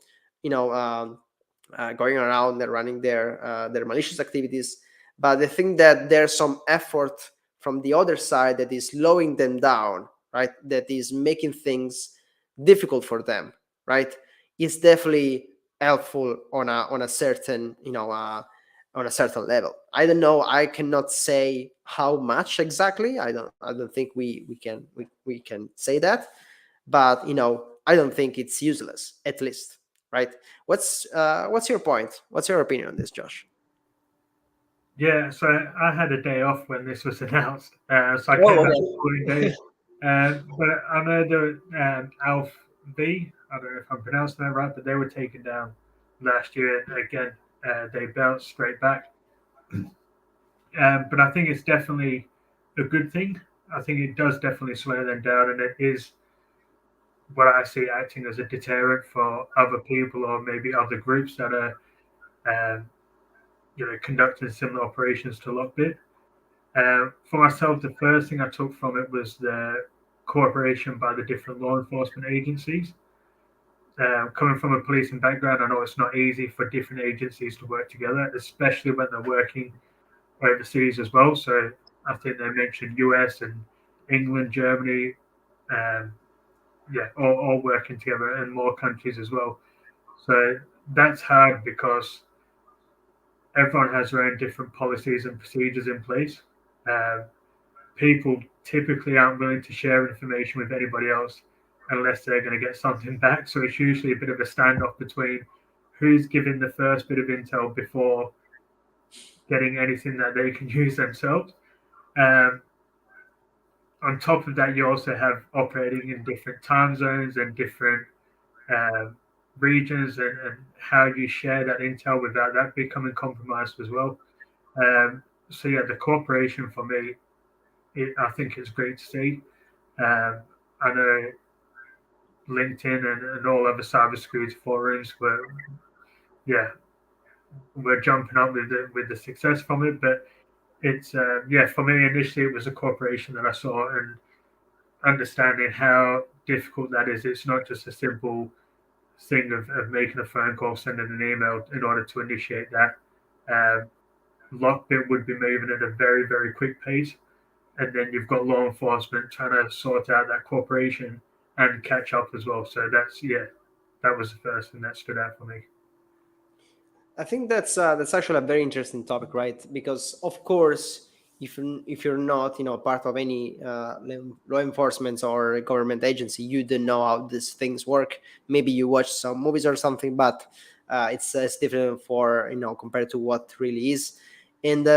[SPEAKER 1] going around and running their malicious activities. But I think that there's some effort from the other side that is slowing them down, right? That is making things difficult for them, right? It's definitely helpful on a certain on a certain level. I don't know. I cannot say how much exactly. I don't think we can say that. But I don't think it's useless, at least, right? What's your point? What's your opinion on this, Josh?
[SPEAKER 2] Yeah, so I had a day off when this was announced, so I came
[SPEAKER 1] Oh,
[SPEAKER 2] back
[SPEAKER 1] okay.
[SPEAKER 2] the following day. But I know the Alf V, I don't know if I'm pronouncing that right, but they were taken down last year. Again, they bounced straight back. But I think it's definitely a good thing. I think it does definitely slow them down, and it is what I see acting as a deterrent for other people or maybe other groups that are, um, conducting similar operations to LockBit. For myself, the first thing I took from it was the cooperation by the different law enforcement agencies. Coming from a policing background, I know it's not easy for different agencies to work together, especially when they're working overseas as well. So I think they mentioned US and England, Germany, um, all working together, and more countries as well. So that's hard because everyone has their own different policies and procedures in place. Um, People typically aren't willing to share information with anybody else unless they're going to get something back. So it's usually a bit of a standoff between who's giving the first bit of intel before getting anything that they can use themselves. Um, on top of that, you also have operating in different time zones and different uh, regions, and how you share that intel without that becoming compromised as well. So yeah, the cooperation for me, I think it's great to see. I know LinkedIn and all other cybersecurity forums yeah were jumping up with the success from it. But it's for me initially it was a corporation that I saw, and understanding how difficult that is. It's not just a simple thing of making a phone call, sending an email in order to initiate that. Um, LockBit would be moving at a very, very quick pace. And then you've got law enforcement trying to sort out that corporation and catch up as well. So that was the first thing that stood out for me.
[SPEAKER 1] I think that's actually a very interesting topic, right? Because of course, if you're not part of any law enforcement or government agency, you don't know how these things work. Maybe you watch some movies or something, but it's different for compared to what really is. And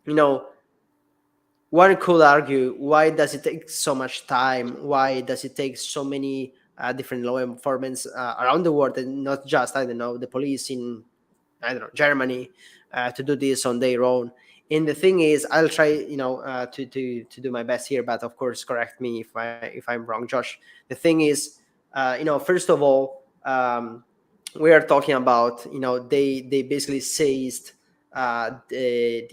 [SPEAKER 1] you know one could argue, why does it take so much time? Why does it take so many different law enforcements around the world, and not just, I don't know, the police in, I don't know, Germany, to do this on their own? And the thing is, I'll try, to do my best here, but of course, correct me if I'm wrong, Josh. The thing is, first of all, we are talking about, they basically seized the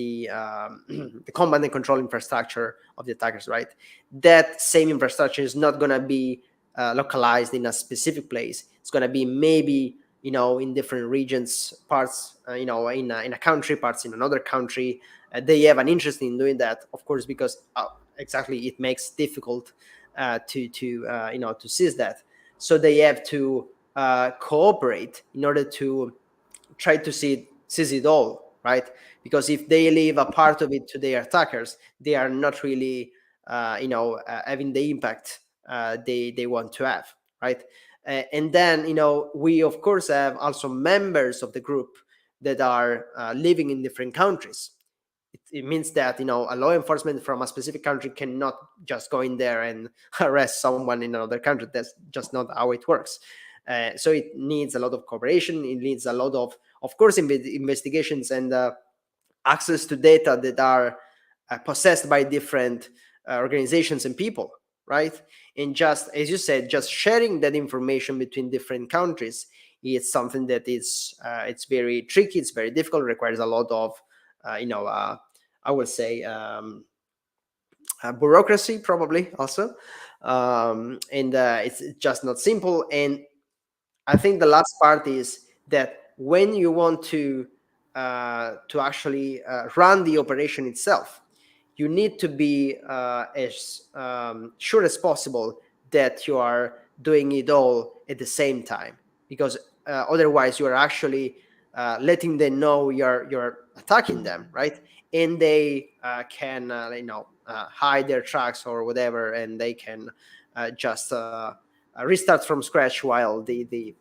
[SPEAKER 1] command and control infrastructure of the attackers, right? That same infrastructure is not going to be localized in a specific place. It's going to be maybe in different regions, parts in a country, parts in another country. They have an interest in doing that, of course, because exactly it makes difficult to seize that. So they have to cooperate in order to try to seize it all, right? Because if they leave a part of it to their attackers, they are not really having the impact they want to have, right? And then we of course have also members of the group that are living in different countries. It means that a law enforcement from a specific country cannot just go in there and arrest someone in another country. That's just not how it works. So it needs a lot of cooperation. It needs a lot of course, investigations and access to data that are possessed by different organizations and people, right? And just as you said, just sharing that information between different countries is something that is it's very tricky. It's very difficult. Requires a lot of I would say bureaucracy, probably also, and it's just not simple. And I think the last part is that when you want to actually run the operation itself, you need to be as sure as possible that you are doing it all at the same time, because otherwise you are actually letting them know you're attacking them, right? And they can hide their tracks or whatever, and they can just restart from scratch while the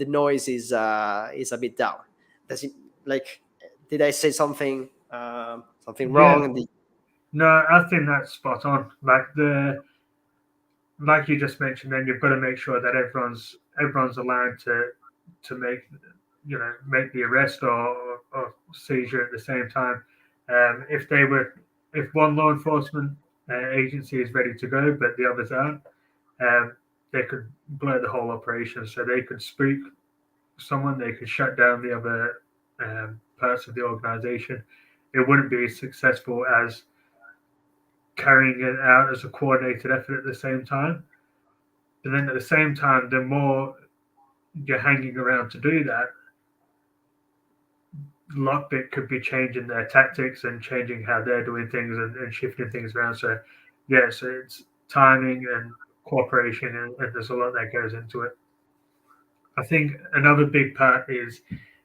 [SPEAKER 1] noise is a bit down. Does it, like, did I say something
[SPEAKER 2] Yeah,
[SPEAKER 1] wrong?
[SPEAKER 2] no, I think that's spot on. Like you just mentioned, then you've got to make sure that everyone's allowed to make the arrest or seizure at the same time. If if one law enforcement agency is ready to go but the others aren't, um, they could blow the whole operation. So they could spook someone, they could shut down the other parts of the organization. It wouldn't be as successful as carrying it out as a coordinated effort at the same time. But then at the same time, the more you're hanging around to do that, LockBit could be changing their tactics and changing how they're doing things and shifting things around. So, yeah, so it's timing and cooperation, and there's a lot that goes into it. I think another big part is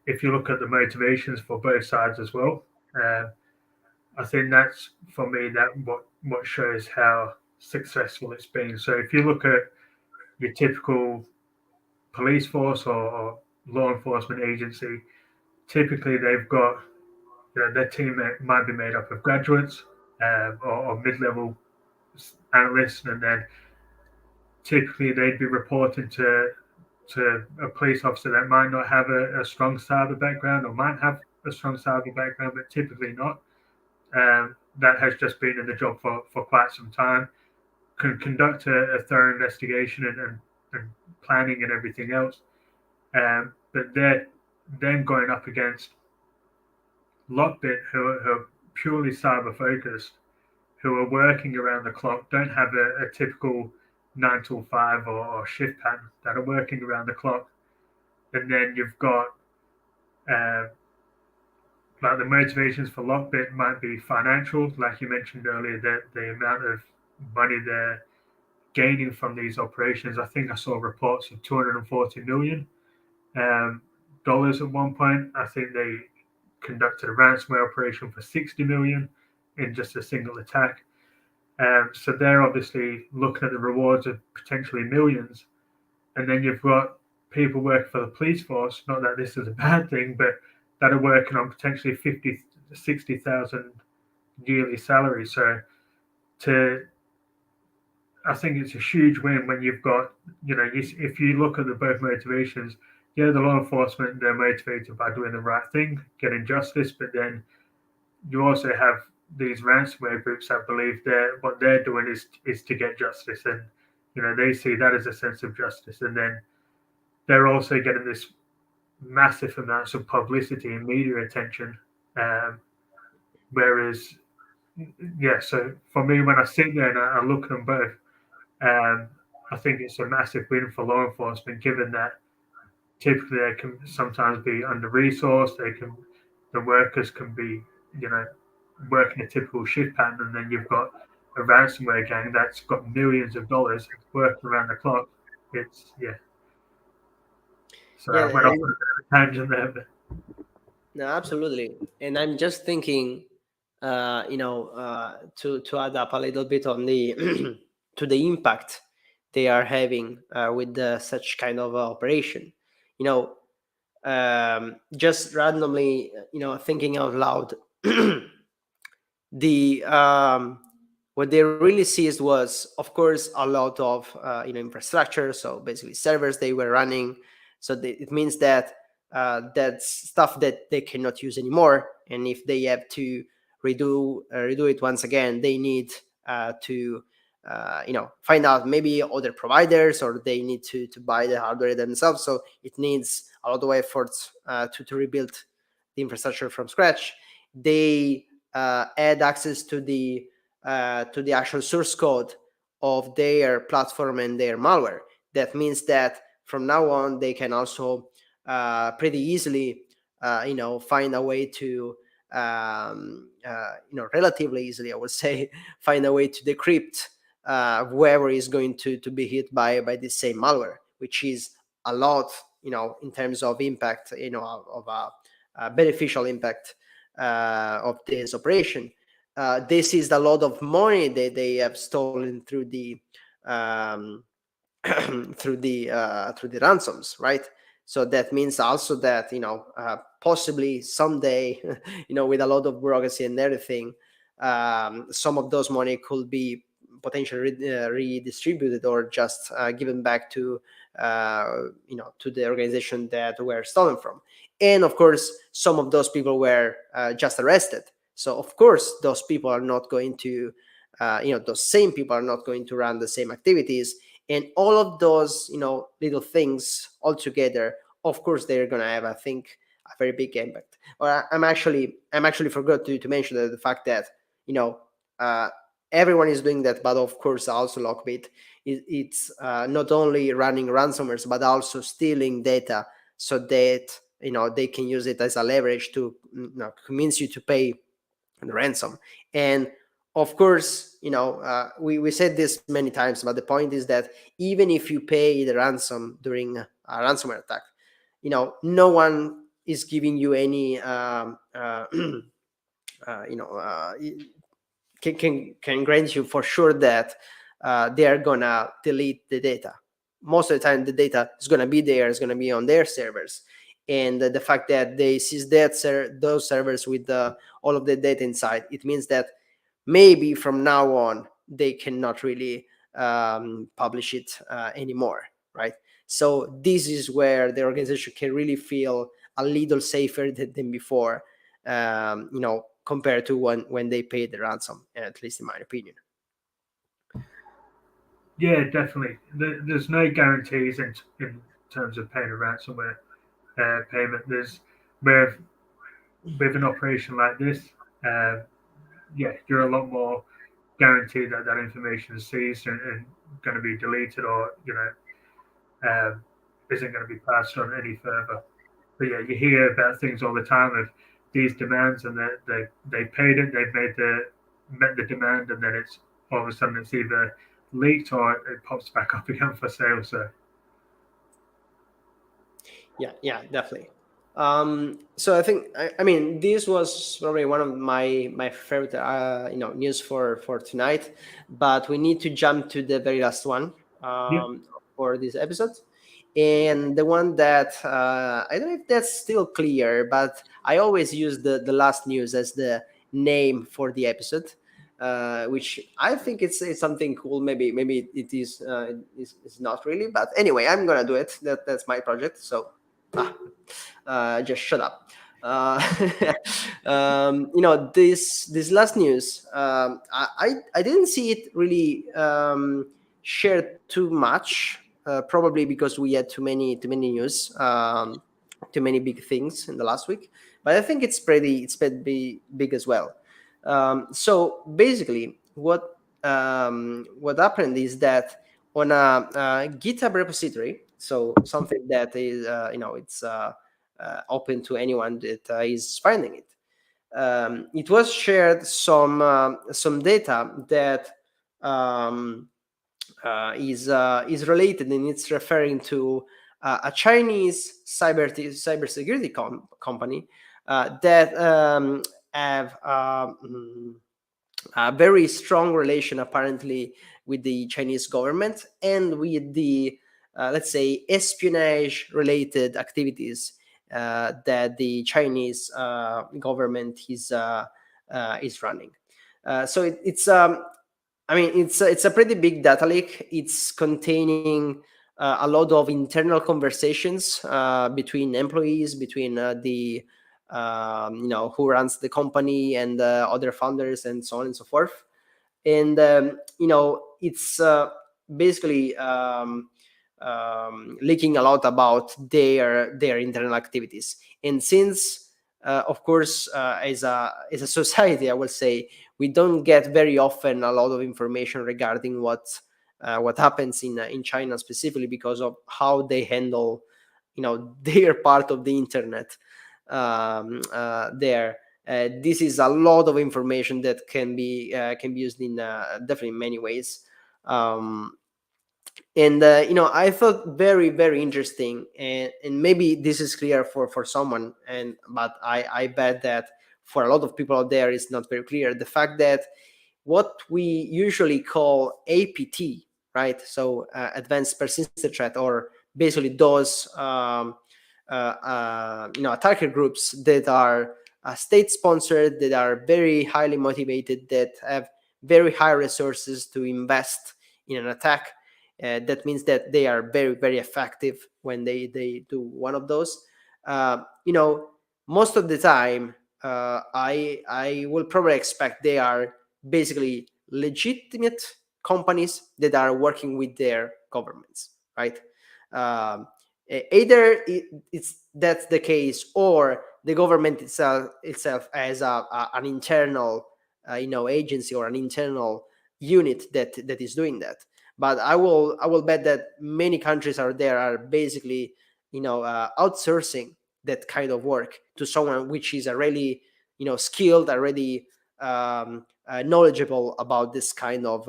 [SPEAKER 2] if you look at the motivations for both sides as well. Uh, I think that's for me that what shows how successful it's been. So if you look at your typical police force or law enforcement agency, typically they've got their team might be made up of graduates or mid-level analysts, and then typically they'd be reporting to a police officer that might not have a strong cyber background or might have a strong cyber background, but typically not. That has just been in the job for quite some time, can conduct a thorough investigation and and planning and everything else. But they're then going up against LockBit, who are purely cyber focused, who are working around the clock, don't have a typical 9 to 5 or shift pattern, that are working around the clock. And then you've got uh, like the motivations for LockBit might be financial, like you mentioned earlier, that the amount of money they're gaining from these operations. I think I saw reports of 240 million dollars at one point. I think they conducted a ransomware operation for 60 million in just a single attack. So they're obviously looking at the rewards of potentially millions. And then you've got people working for the police force, not that this is a bad thing, but that are working on potentially 50, 60,000 yearly salary. So to I think it's a huge win when you've got, if you look at the both motivations, yeah, the law enforcement, they're motivated by doing the right thing, getting justice, but then you also have these ransomware groups that believe that what they're doing is to get justice, and they see that as a sense of justice, and then they're also getting this massive amounts of publicity and media attention. Whereas, yeah, so for me, when I sit there and I look at them both, I think it's a massive win for law enforcement, given that typically they can sometimes be under resourced. The workers can be, working a typical shift pattern, and then you've got a ransomware gang that's got millions of dollars working around the clock. It's yeah. So I went
[SPEAKER 1] Yeah,
[SPEAKER 2] off on a bit of a tangent there, but
[SPEAKER 1] no, absolutely. And I'm just thinking, to add up a little bit on the to the impact they are having with such kind of operation. You know, just randomly, thinking out loud, the what they really seized was, of course, a lot of infrastructure. So basically, servers they were running. So it means that that's stuff that they cannot use anymore. And if they have to redo it once again, they need to find out maybe other providers, or they need to buy the hardware themselves. So it needs a lot of efforts to rebuild the infrastructure from scratch. They add access to the actual source code of their platform and their malware. That means that from now on they can also pretty easily find a way to relatively easily, I would say, find a way to decrypt whoever is going to be hit by this same malware, which is a lot, in terms of impact, of a beneficial impact of this operation. This is a lot of money that they have stolen through the um, through the ransoms, right? So that means also that possibly someday, with a lot of bureaucracy and everything, some of those money could be potentially redistributed, or just given back to the organization that were stolen from. And of course, some of those people were just arrested. So of course, those people are not going to, those same people are not going to run the same activities. And all of those, little things all together, of course, they're going to have, I think, a very big impact. Or I'm actually forgot to mention the fact that, uh, everyone is doing that, but of course also LockBit, it's not only running ransomwares, but also stealing data, so that they can use it as a leverage to convince you to pay the ransom. And of course, we said this many times, but the point is that even if you pay the ransom during a ransomware attack, no one is giving you any you know can grant you for sure that they are gonna delete the data. Most of the time, the data is gonna be there, it's gonna be on their servers, and the fact that they seize those servers with all of the data inside, it means that maybe from now on they cannot really publish it anymore, right? So this is where the organization can really feel a little safer than before, compared to when they paid the ransom, at least in my opinion.
[SPEAKER 2] Yeah, definitely. There's no guarantees in terms of paying a ransomware payment. There's with with an operation like this, uh, yeah, you're a lot more guaranteed that that information is seized and going to be deleted, or isn't going to be passed on any further. But yeah, you hear about things all the time of these demands, and they paid it, they've made the met the demand, and then it's all of a sudden it's either leaked or it pops back up again for sale. So
[SPEAKER 1] Yeah, definitely. So I think I mean this was probably one of my favorite news for tonight, but we need to jump to the very last one
[SPEAKER 2] yeah,
[SPEAKER 1] for this episode, and the one that I don't know if that's still clear, but I always use the last news as the name for the episode. Which I think it's something cool. Maybe it is it's not really, but anyway, I'm gonna do it. That's my project. So ah, just shut up. Uh, this last news, I didn't see it really shared too much. Probably because we had too many news, too many big things in the last week. But I think it's pretty big as well. So basically, what happened is that on a GitHub repository, so something that is it's open to anyone that is finding it. It was shared some data that um, is related, and it's referring to a Chinese cybersecurity company that have a very strong relation apparently with the Chinese government and with the let's say espionage related activities that the Chinese government is running. So it's I mean, it's a pretty big data lake. It's containing a lot of internal conversations between employees, between the who runs the company and other founders, and so on and so forth. And it's basically leaking a lot about their internal activities. And since, of course, as a society, I will say we don't get very often a lot of information regarding what happens in China specifically because of how they handle their part of the internet there. This is a lot of information that can be used in definitely many ways. Um, and I thought very interesting, and maybe this is clear for someone, and but I bet that for a lot of people out there it's not very clear, the fact that what we usually call APT, right? So advanced persistent threat, or basically those attacker groups that are state sponsored, that are very highly motivated, that have very high resources to invest in an attack. That means that they are very effective when they do one of those. Most of the time, I will probably expect they are basically legitimate companies that are working with their governments, right? Um, Either it's that's the case, or the government itself as an internal agency, or an internal unit that is doing that. But I will bet that many countries out there are basically outsourcing that kind of work to someone which is already skilled, already knowledgeable about this kind of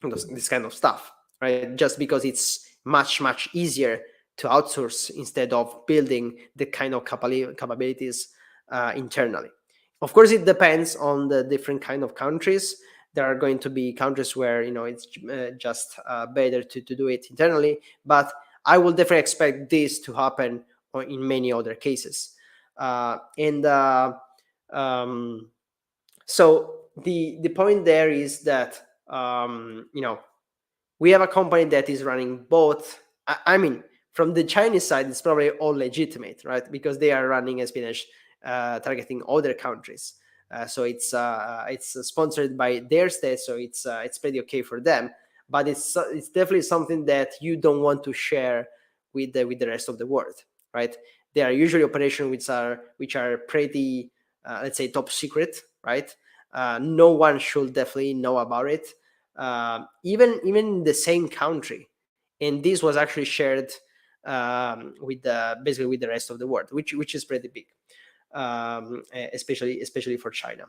[SPEAKER 1] this kind of stuff, right? Just because it's much easier to outsource instead of building the kind of capabilities internally. Of course, it depends on the different kind of countries. There are going to be countries where it's just better to do it internally, but I will definitely expect this to happen in many other cases. And um, so the point there is that we have a company that is running both. I mean, from the Chinese side, it's probably all legitimate, right? Because they are running espionage targeting other countries. So it's sponsored by their state, so it's pretty okay for them. But it's definitely something that you don't want to share with the rest of the world, right? There are usually operations which are pretty, let's say, top secret, right? No one should definitely know about it, even in the same country. And this was actually shared with basically with the rest of the world, which is pretty big, especially for China.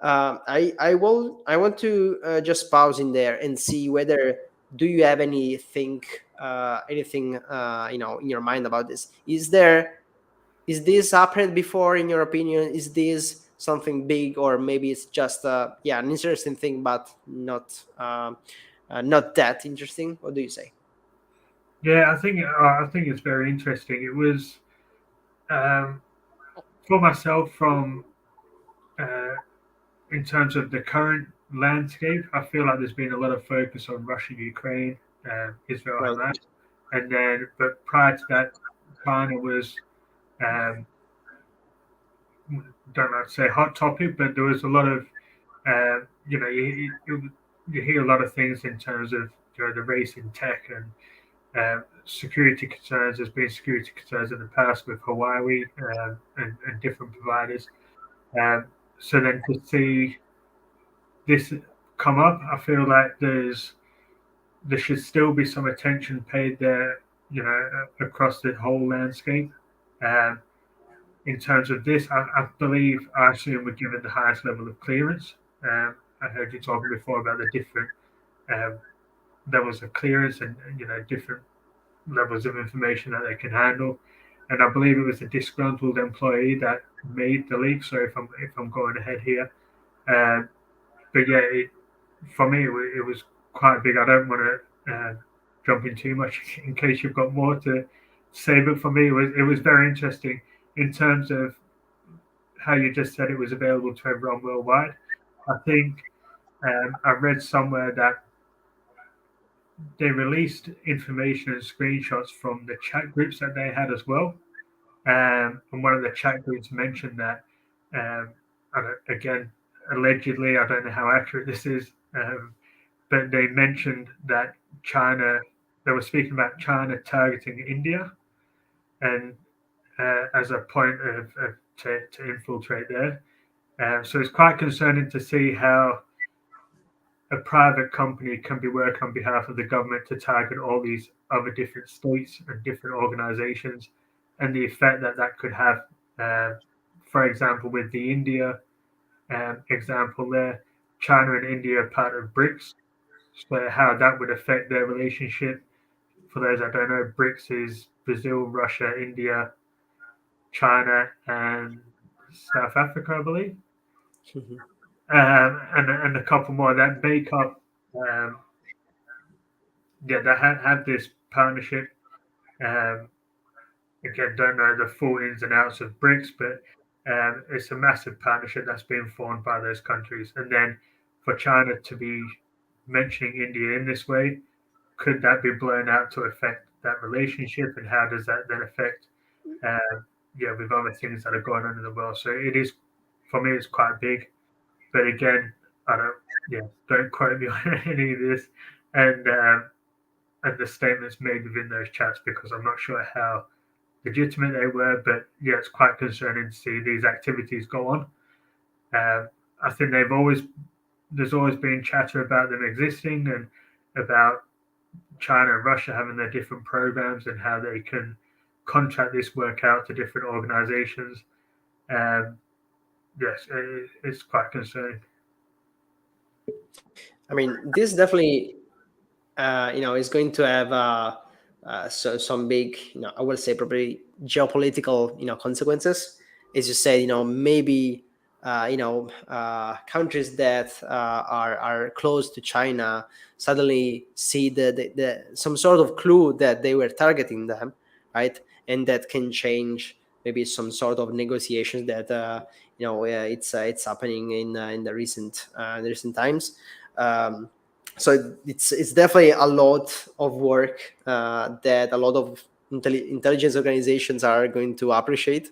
[SPEAKER 1] I want to just pause in there and see whether do you have anything in your mind about this. Is this happened before, in your opinion? Is this something big, or maybe it's just an interesting thing, but not that interesting? What do you say?
[SPEAKER 2] Yeah, I think it's very interesting. It was um, for myself from uh, in terms of the current landscape. I feel like there's been a lot of focus on Russia, Ukraine, Israel,
[SPEAKER 1] Right.
[SPEAKER 2] Hamas, and then but prior to that, China was um, don't know how to say hot topic, but there was a lot of you hear a lot of things in terms of the race in tech and security concerns. There's been security concerns in the past with Huawei and different providers. Um, so then to see this come up, I feel like there should still be some attention paid there, across the whole landscape. Um, in terms of this, I believe I assume we're given the highest level of clearance. I heard you talking before about the different um, levels of clearance and different levels of information that they can handle. And I believe it was a disgruntled employee that made the leak. So if I'm going ahead here, um, but yeah, for me it was quite big. I don't want to jump in too much in case you've got more to say, but for me it was very interesting in terms of how you just said it was available to everyone worldwide. I think I read somewhere that they released information and screenshots from the chat groups that they had as well. And one of the chat groups mentioned that, um, again, allegedly, I don't know how accurate this is, but they mentioned that China, they were speaking about China targeting India and as a point to infiltrate there. So it's quite concerning to see how a private company can be working on behalf of the government to target all these other different states and different organizations, and the effect that that could have. Uh, for example, with the India example there, China and India are part of BRICS, so how that would affect their relationship. For those that don't know, BRICS is Brazil, Russia, India, China, and South Africa, I believe, and a couple more that make up um, that have this partnership. Um, Again, don't know the full ins and outs of BRICS, but it's a massive partnership that's been formed by those countries. And then for China to be mentioning India in this way, could that be blown out to affect that relationship? And how does that then affect, with other things that are going on in the world? So it is, for me, it's quite big. But again, I don't quote me on any of this. And the statements made within those chats, because I'm not sure how legitimate they were, but yeah, it's quite concerning to see these activities go on. I think there's always been chatter about them existing and about China and Russia having their different programs and how they can contract this work out to different organizations. Um, yes, it's quite concerning.
[SPEAKER 1] I mean, this definitely is going to have some big, I would say probably geopolitical, consequences. As you said, maybe countries that are close to China suddenly see the some sort of clue that they were targeting them, right? And that can change maybe some sort of negotiations that it's happening in the recent times. So it's definitely a lot of work that a lot of intelligence organizations are going to appreciate,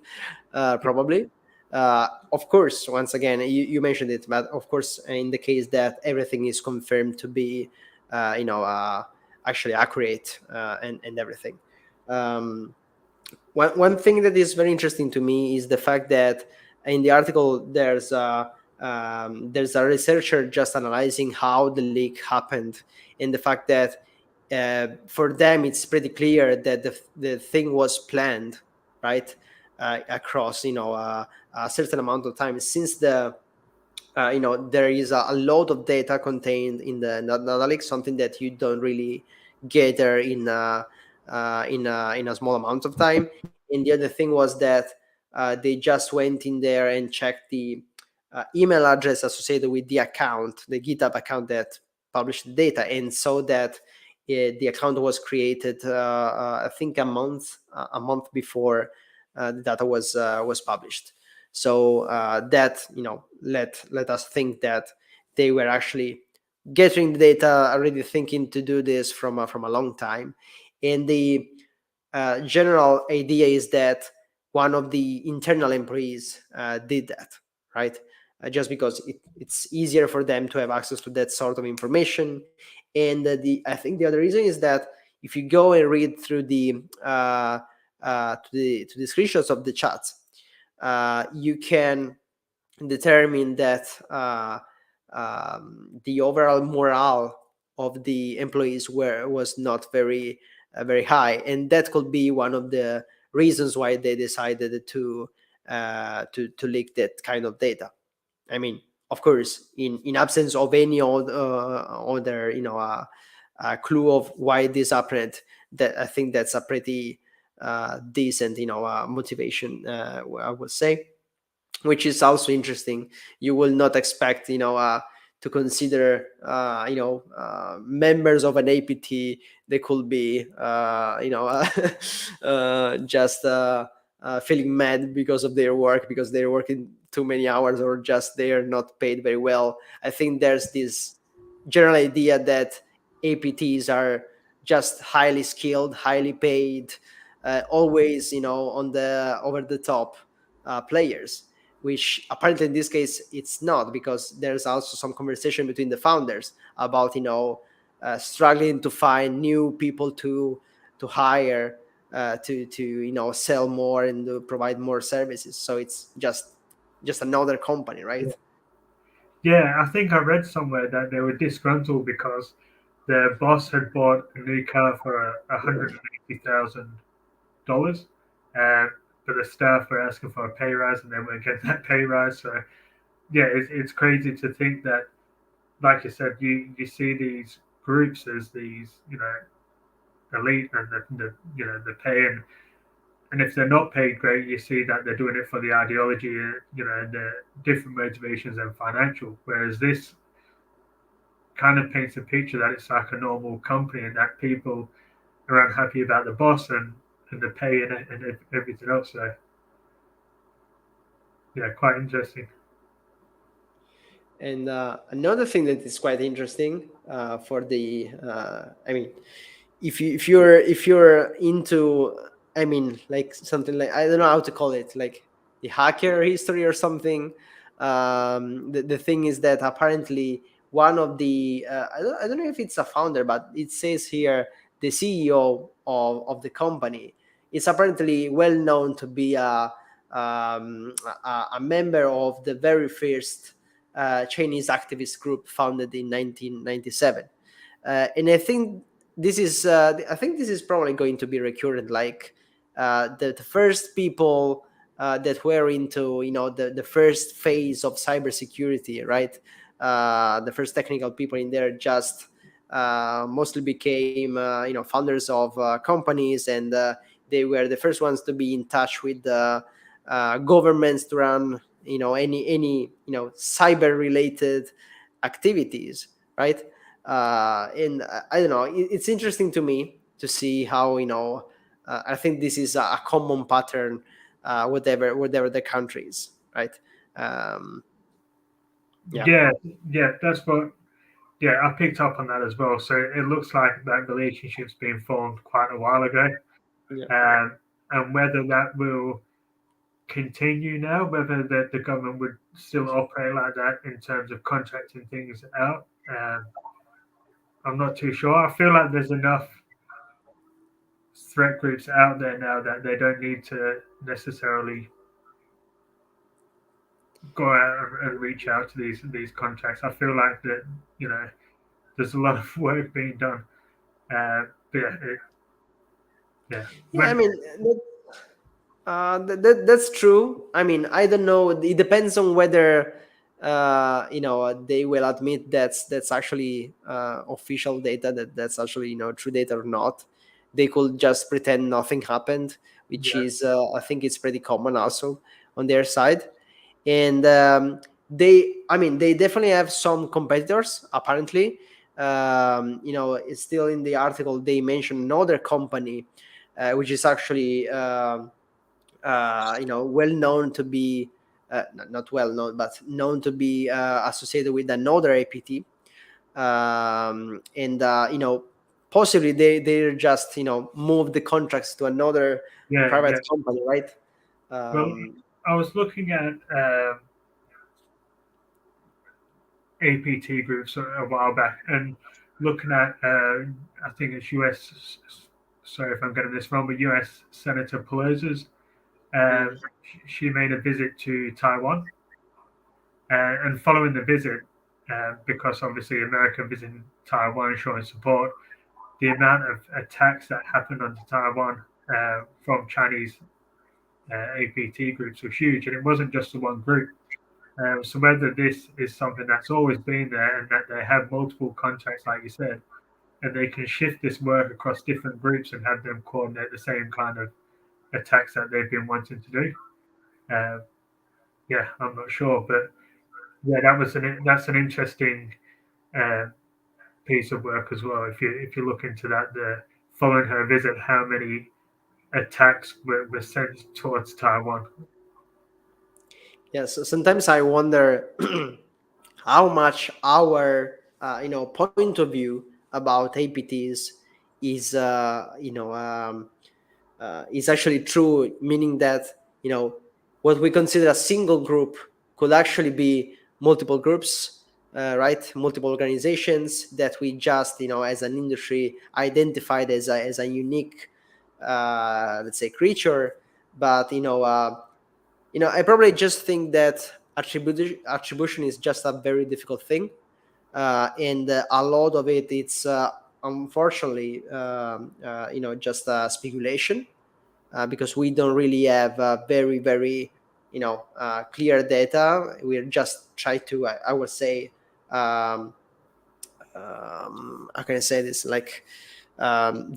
[SPEAKER 1] probably. Of course, once again, you mentioned it, but of course, in the case that everything is confirmed to be, actually accurate, and everything. Um, one thing that is very interesting to me is the fact that in the article there's a researcher just analyzing how the leak happened, and the fact that for them it's pretty clear that the thing was planned, right, across a certain amount of time, since there is a lot of data contained in the data lake, something that you don't really gather in a small amount of time. And the other thing was that they just went in there and checked the email address associated with the account, the GitHub account that published the data, and saw that the account was created, I think a month before the data was published. So that let us think that they were actually getting the data, already thinking to do this from a long time. And the general idea is that one of the internal employees did that, right? Just because it's easier for them to have access to that sort of information. And I think the other reason is that if you go and read through to the screenshots of the chat, you can determine that the overall morale of the employees was not very high, and that could be one of the reasons why they decided to leak that kind of data. I mean, of course, in absence of any other clue of why this happened, that I think that's a pretty decent motivation, I would say, which is also interesting. You will not expect to consider members of an APT. They could be just feeling mad because of their work, because they're working too many hours, or just they are not paid very well. I think there's this general idea that APTs are just highly skilled, highly paid, always on the over the top players, which apparently in this case it's not, because there's also some conversation between the founders about struggling to find new people to hire, to sell more and to provide more services. So it's just another company, right?
[SPEAKER 2] Yeah, I think I read somewhere that they were disgruntled because their boss had bought a new car for $180,000, and but the staff were asking for a pay rise and they weren't getting that pay rise. So yeah, it's crazy to think that, like you said, you see these groups as these elite, and the pay, and if they're not paid great, you see that they're doing it for the ideology, the different motivations and financial. Whereas this kind of paints a picture that it's like a normal company and that people are unhappy about the boss and the pay and everything else. So yeah, quite interesting.
[SPEAKER 1] And another thing that is quite interesting, I mean, if you're into, I mean, like something like, I don't know how to call it, like the hacker history or something. The thing is that apparently one of the I don't know if it's a founder, but it says here the CEO of the company is apparently well known to be a member of the very first Chinese activist group founded in 1997. And I think this is probably going to be recurrent. Like the first people that were into the first phase of cybersecurity, right? The first technical people in there just mostly became founders of companies, and they were the first ones to be in touch with the governments to run any cyber related activities, right? And I don't know, it's interesting to me to see how I think this is a common pattern, whatever the countries, right? um yeah.
[SPEAKER 2] Yeah, yeah, that's what. Yeah, I picked up on that as well. So it looks like that relationship's been formed quite a while ago,
[SPEAKER 1] Yeah.
[SPEAKER 2] um, and whether that will continue now, whether the government would still operate like that in terms of contracting things out. I'm not too sure. I feel like there's enough threat groups out there now that they don't need to necessarily go out and reach out to these contracts. I feel like that, there's a lot of work being done. But yeah, yeah.
[SPEAKER 1] Yeah, I mean, that's true. I mean, I don't know. It depends on whether they will admit that's actually official data, that's actually true data or not. They could just pretend nothing happened, which
[SPEAKER 2] Yeah,
[SPEAKER 1] is I think it's pretty common also on their side. And they definitely have some competitors apparently. It's still in the article they mentioned another company, which is actually well known to be not well known, but known to be associated with another APT. And possibly they're just move the contracts to another
[SPEAKER 2] yeah,
[SPEAKER 1] private
[SPEAKER 2] yeah.
[SPEAKER 1] company, right?
[SPEAKER 2] Well, I was looking at APT groups a while back and looking at, I think it's US, sorry if I'm getting this wrong, but US Senator Pelosi's.
[SPEAKER 1] Mm,
[SPEAKER 2] She made a visit to Taiwan, and following the visit, because obviously America visiting Taiwan showing support, the amount of attacks that happened on Taiwan from Chinese APT groups was huge, and it wasn't just the one group. So whether this is something that's always been there and that they have multiple contracts, like you said, and they can shift this work across different groups and have them coordinate the same kind of attacks that they've been wanting to do. Yeah, I'm not sure, but yeah, that's an interesting uh, piece of work as well. If you look into that, following her visit, how many attacks were sent towards Taiwan?
[SPEAKER 1] yeah, so sometimes I wonder how much our point of view about APTs is is actually true, meaning that what we consider a single group could actually be multiple groups, right? Multiple organizations that we just as an industry identified as a unique, let's say, creature. But I probably just think that attribution is just a very difficult thing, and a lot of it's unfortunately just speculation, because we don't really have very very clear data. We're just trying to I would say, how can I say this, like,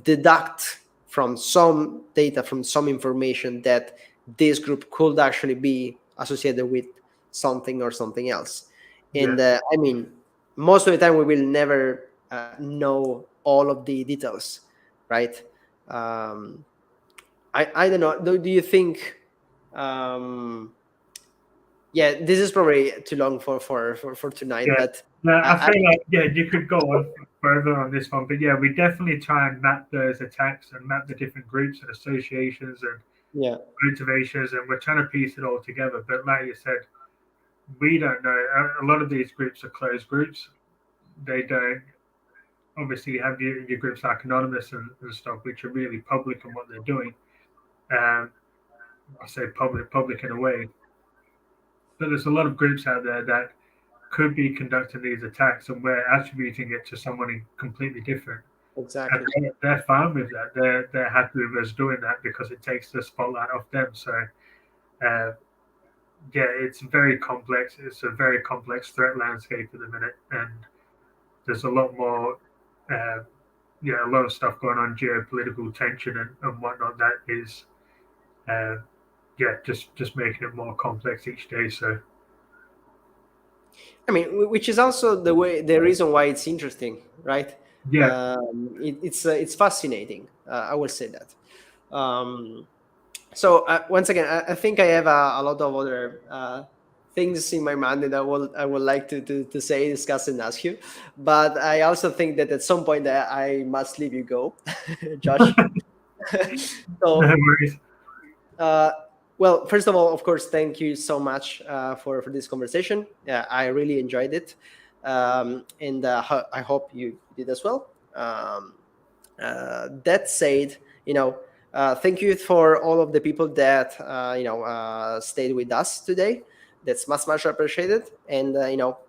[SPEAKER 1] deduct from some data, from some information, that this group could actually be associated with something or something else.
[SPEAKER 2] Yeah,
[SPEAKER 1] And I mean, most of the time we will never know all of the details, right? um, I don't know. Do you think? Um, yeah, this is probably too long for tonight,
[SPEAKER 2] yeah.
[SPEAKER 1] but
[SPEAKER 2] No, I
[SPEAKER 1] I,
[SPEAKER 2] feel like you could go on further on this one, but yeah, we definitely try and map those attacks and map the different groups and associations and
[SPEAKER 1] yeah,
[SPEAKER 2] motivations, and we're trying to piece it all together. But like you said, we don't know. A lot of these groups are closed groups. They don't obviously have your groups like Anonymous and stuff, which are really public in what they're doing. Um, I say public in a way, but there's a lot of groups out there that could be conducting these attacks, and we're attributing it to someone completely different. And
[SPEAKER 1] exactly.
[SPEAKER 2] they're fine with that. They're happy with us doing that because it takes the spotlight off them. So uh, yeah, it's very complex. It's a very complex threat landscape at the minute, and there's a lot more. Uh, yeah, a lot of stuff going on, geopolitical tension and whatnot. That is, uh, yeah, just making it more complex each day. So
[SPEAKER 1] I mean, which is also the reason why it's interesting, right?
[SPEAKER 2] yeah,
[SPEAKER 1] It's fascinating. I will say that. Um, so once again, I think I have a lot of other things in my mind that I would like to say, discuss, and ask you. But I also think that at some point I must leave you go, Josh.
[SPEAKER 2] no
[SPEAKER 1] So
[SPEAKER 2] worries.
[SPEAKER 1] uh, Well, first of all, of course, thank you so much for this conversation. I really enjoyed it, and I hope you did as well. That said, thank you for all of the people that stayed with us today. That's much appreciated. And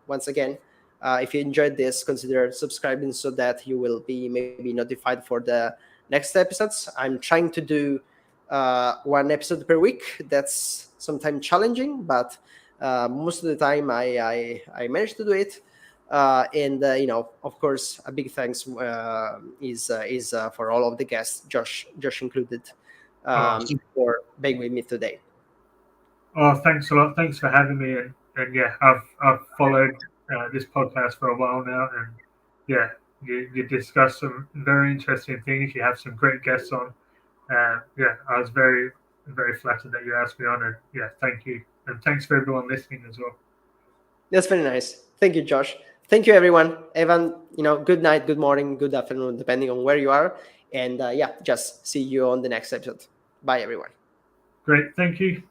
[SPEAKER 1] once again, if you enjoyed this, consider subscribing so that you will be maybe notified for the next episodes. I'm trying to do one episode per week. That's sometimes challenging, but most of the time I manage to do it. And of course, a big thanks is for all of the guests, Josh included,
[SPEAKER 2] Oh,
[SPEAKER 1] for being with me today.
[SPEAKER 2] oh, thanks a lot. Thanks for having me. And yeah, I've followed this podcast for a while now, and yeah, you discuss some very interesting things. You have some great guests on. Yeah, I was very flattered that you asked me on, and yeah, thank you, and thanks for everyone listening as well.
[SPEAKER 1] That's very nice. Thank you, Josh. Thank you, everyone. Evan, good night, good morning, good afternoon, depending on where you are. And yeah, just see you on the next episode. Bye, everyone.
[SPEAKER 2] Great, thank you.